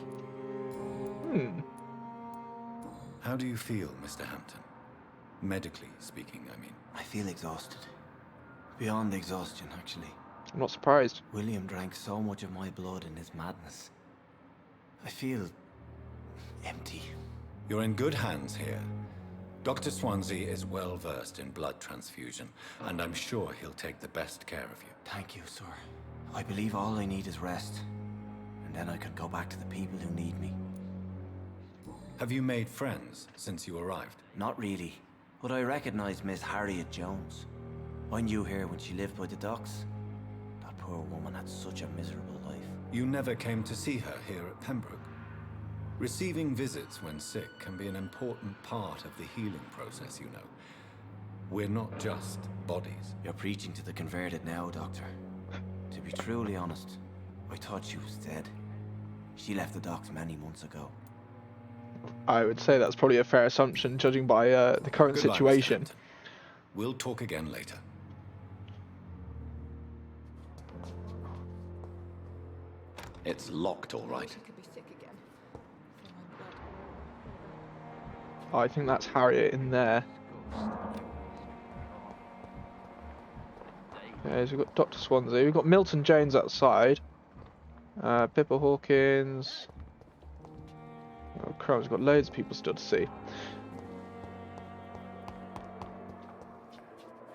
How do you feel, Mr. Hampton? Medically speaking, I mean. I feel exhausted. Beyond exhaustion, actually. I'm not surprised. William drank so much of my blood in his madness. I feel empty. You're in good hands here. Dr. Swansea is well versed in blood transfusion, and I'm sure he'll take the best care of you. Thank you, sir. I believe all I need is rest, and then I can go back to the people who need me. Have you made friends since you arrived? Not really, but I recognize Miss Harriet Jones. I knew her when she lived by the docks. That poor woman had such a miserable life. You never came to see her here at Pembroke? Receiving visits when sick can be an important part of the healing process, you know. We're not just bodies. You're preaching to the converted now, Doctor. To be truly honest, I thought she was dead. She left the docks many months ago. I would say that's probably a fair assumption, judging by the current Good luck, Mr. situation. Hampton. We'll talk again later. It's locked, all right. Oh, I think that's Harriet in there. Okay, so we've got Dr. Swansea. We've got Milton Jones outside. Pippa Hawkins. Oh, crumbs. We've got loads of people still to see.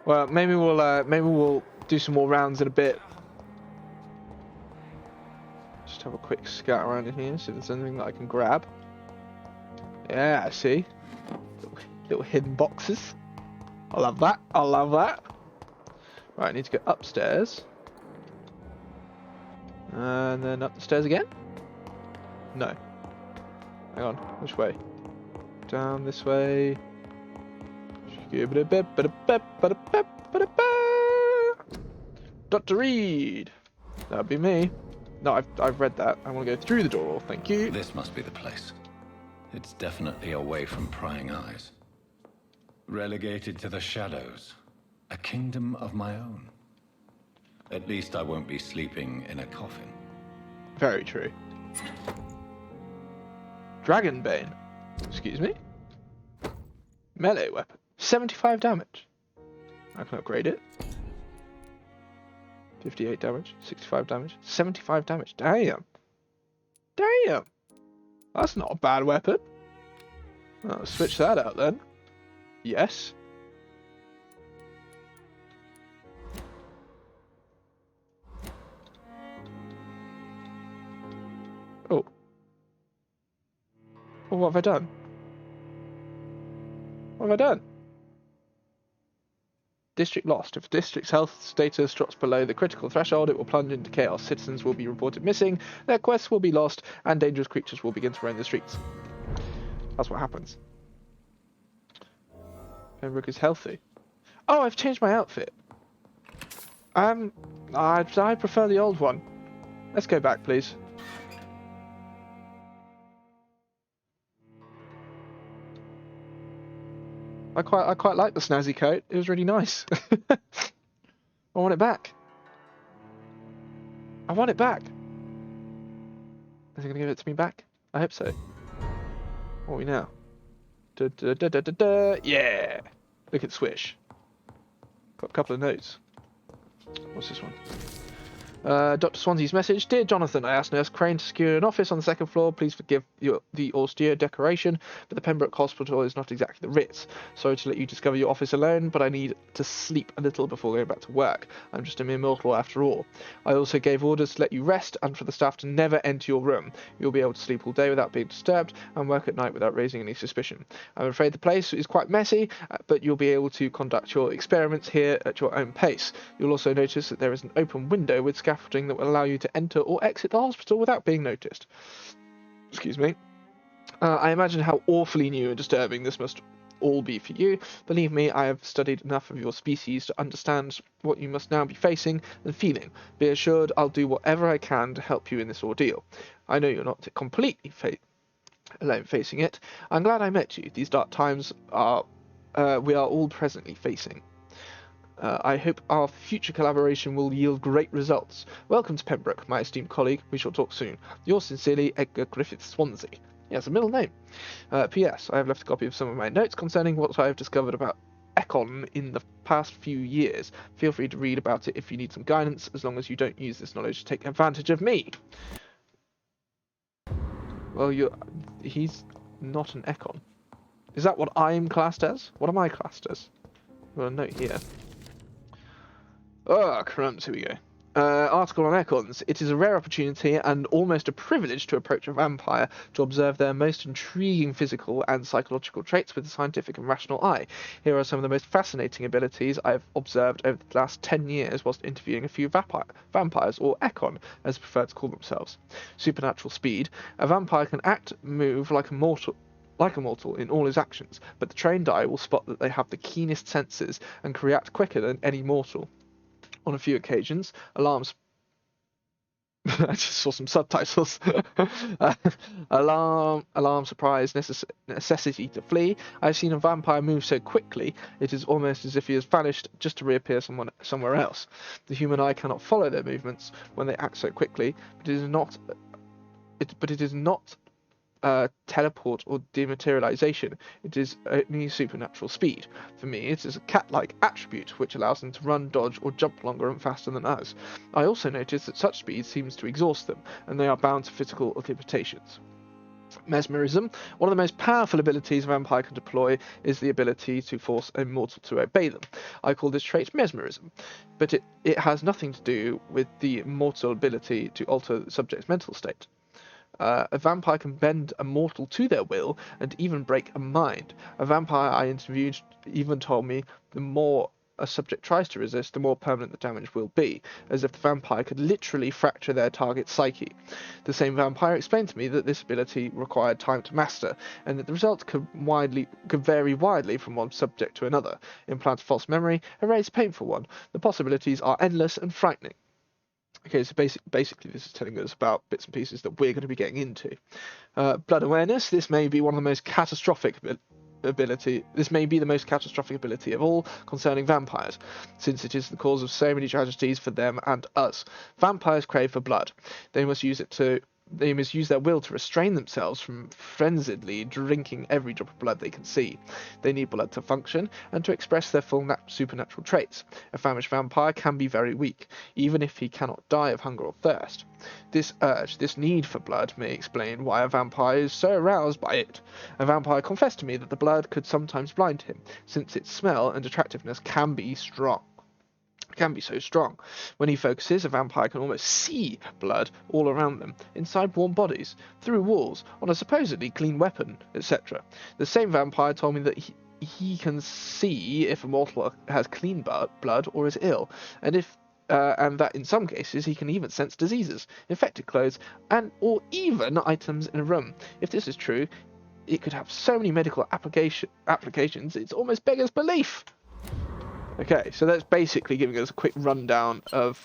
Well, maybe we'll do some more rounds in a bit. Just have a quick scout around in here, see if there's anything that I can grab. Yeah, I see. Little hidden boxes. I love that. I love that. Right, I need to go upstairs. And then up the stairs again? No. Hang on, which way? Down this way. Dr. Reed! That'd be me. No, I've read that. I want to go through the door, thank you. This must be the place. It's definitely away from prying eyes. Relegated to the shadows. A kingdom of my own. At least I won't be sleeping in a coffin. Very true. Dragonbane. Excuse me. Melee weapon. 75 damage. I can upgrade it. 58 damage. 65 damage. 75 damage. Damn. Damn. That's not a bad weapon. I'll switch that out then. Yes. Oh. Well, what have I done? What have I done? District lost. If a district's health status drops below the critical threshold, it will plunge into chaos. Citizens will be reported missing, their quests will be lost, and dangerous creatures will begin to roam the streets. That's what happens. Pembroke is healthy. Oh, I've changed my outfit. I prefer the old one. Let's go back, please. I quite like the snazzy coat. It was really nice. I want it back. I want it back. Is he gonna give it to me back? I hope so. What are we now? Yeah. Look at Swish. Got a couple of notes. What's this one? Dr. Swansea's message. Dear Jonathan, I asked Nurse Crane to secure an office on the second floor. Please forgive the austere decoration, but the Pembroke Hospital is not exactly the Ritz. Sorry to let you discover your office alone, but I need to sleep a little before going back to work. I'm just a mere mortal after all. I also gave orders to let you rest and for the staff to never enter your room. You'll be able to sleep all day without being disturbed and work at night without raising any suspicion. I'm afraid the place is quite messy, but you'll be able to conduct your experiments here at your own pace. You'll also notice that there is an open window with scaffolding that will allow you to enter or exit the hospital without being noticed. Excuse me. I imagine how awfully new and disturbing this must all be for you. Believe me, I have studied enough of your species to understand what you must now be facing and feeling. Be assured I'll do whatever I can to help you in this ordeal. I know you're not completely alone facing it. I'm glad I met you. These dark times we are all presently facing. I hope our future collaboration will yield great results. Welcome to Pembroke, my esteemed colleague. We shall talk soon. Yours sincerely, Edgar Griffith Swansea. Yes, a middle name. P.S. I have left a copy of some of my notes concerning what I have discovered about Ekon in the past few years. Feel free to read about it if you need some guidance, as long as you don't use this knowledge to take advantage of me. Well, he's not an Ekon. Is that what I'm classed as? What am I classed as? Well, a note here. Oh, crumbs, here we go. Article on Ekons. It is a rare opportunity and almost a privilege to approach a vampire to observe their most intriguing physical and psychological traits with a scientific and rational eye. Here are some of the most fascinating abilities I have observed over the last 10 years whilst interviewing a few vampires, or Ekon, as prefer to call themselves. Supernatural speed. A vampire can act, move like a mortal in all his actions, but the trained eye will spot that they have the keenest senses and can react quicker than any mortal. On a few occasions, alarms. I just saw some subtitles. Alarm, surprise, necessity to flee. I've seen a vampire move so quickly, it is almost as if he has vanished just to reappear somewhere else. The human eye cannot follow their movements when they act so quickly, but it is not teleport or dematerialization. It is only supernatural speed. For me, it is a cat-like attribute which allows them to run, dodge, or jump longer and faster than us. I also notice that such speed seems to exhaust them, and they are bound to physical limitations. Mesmerism. One of the most powerful abilities a vampire can deploy is the ability to force a mortal to obey them. I call this trait mesmerism, but it has nothing to do with the mortal ability to alter the subject's mental state. A vampire can bend a mortal to their will and even break a mind. A vampire I interviewed even told me the more a subject tries to resist, the more permanent the damage will be, as if the vampire could literally fracture their target's psyche. The same vampire explained to me that this ability required time to master, and that the results could vary widely from one subject to another. Implant a false memory, erase a painful one. The possibilities are endless and frightening. Okay, so basically this is telling us about bits and pieces that we're going to be getting into. Blood awareness. This may be one of the most catastrophic ability. This may be the most catastrophic ability of all concerning vampires, since it is the cause of so many tragedies for them and us. Vampires crave for blood. They must use their will to restrain themselves from frenziedly drinking every drop of blood they can see. They need blood to function and to express their full supernatural traits. A famished vampire can be very weak, even if he cannot die of hunger or thirst. This urge, this need for blood, may explain why a vampire is so aroused by it. A vampire confessed to me that the blood could sometimes blind him, since its smell and attractiveness can be strong. can be so strong. When he focuses, a vampire can almost see blood all around them, inside warm bodies, through walls, on a supposedly clean weapon, etc. The same vampire told me that he can see if a mortal has clean blood or is ill, and that in some cases he can even sense diseases, infected clothes, or even items in a room. If this is true, it could have so many medical applications, it's almost beggars belief. Okay, so that's basically giving us a quick rundown of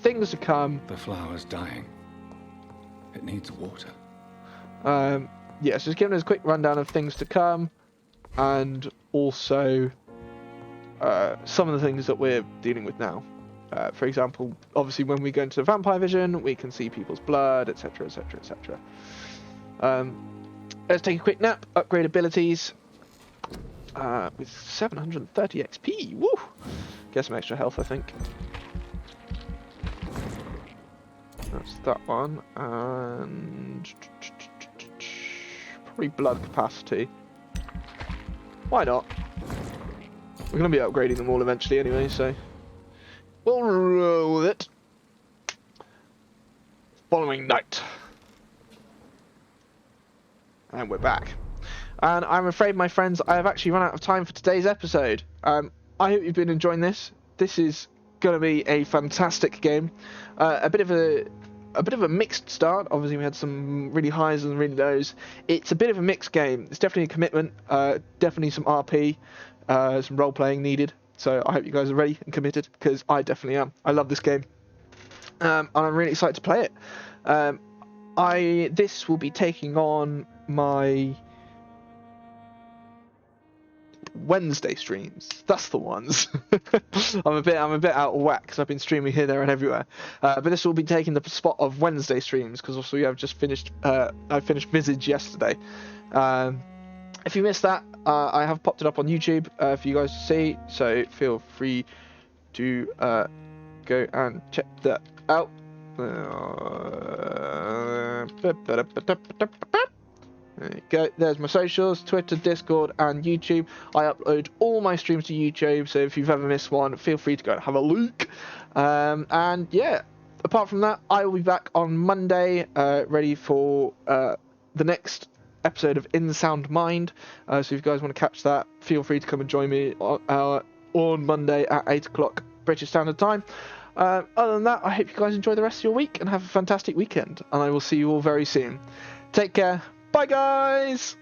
things to come. The flower's dying. It needs water. Yeah, so it's giving us a quick rundown of things to come, and also some of the things that we're dealing with now. For example, obviously when we go into the vampire vision, we can see people's blood, etc, etc, etc. Let's take a quick nap, upgrade abilities. With 730 XP, woo! Get some extra health, I think. That's that one, and probably blood capacity. Why not? We're going to be upgrading them all eventually anyway, so we'll roll with it. Following night, and we're back. And I'm afraid, my friends, I have actually run out of time for today's episode. I hope you've been enjoying this. This is going to be a fantastic game. A bit of a mixed start. Obviously, we had some really highs and really lows. It's a bit of a mixed game. It's definitely a commitment. Definitely some RP, some role playing needed. So I hope you guys are ready and committed, because I definitely am. I love this game, and I'm really excited to play it. This will be taking on my Wednesday streams. That's the ones. I'm a bit out of whack because I've been streaming here, there, and everywhere. But this will be taking the spot of Wednesday streams, because also I've just finished. I finished Visage yesterday. If you missed that, I have popped it up on YouTube for you guys to see. So feel free to go and check that out. There you go. There's my socials: Twitter, Discord, and YouTube. I upload all my streams to YouTube, so if you've ever missed one, feel free to go and have a look. And yeah, apart from that, I will be back on Monday, ready for the next episode of In the Sound Mind. So if you guys want to catch that, feel free to come and join me on Monday at 8 o'clock British Standard Time. Other than that, I hope you guys enjoy the rest of your week and have a fantastic weekend, and I will see you all very soon. Take care. Bye, guys!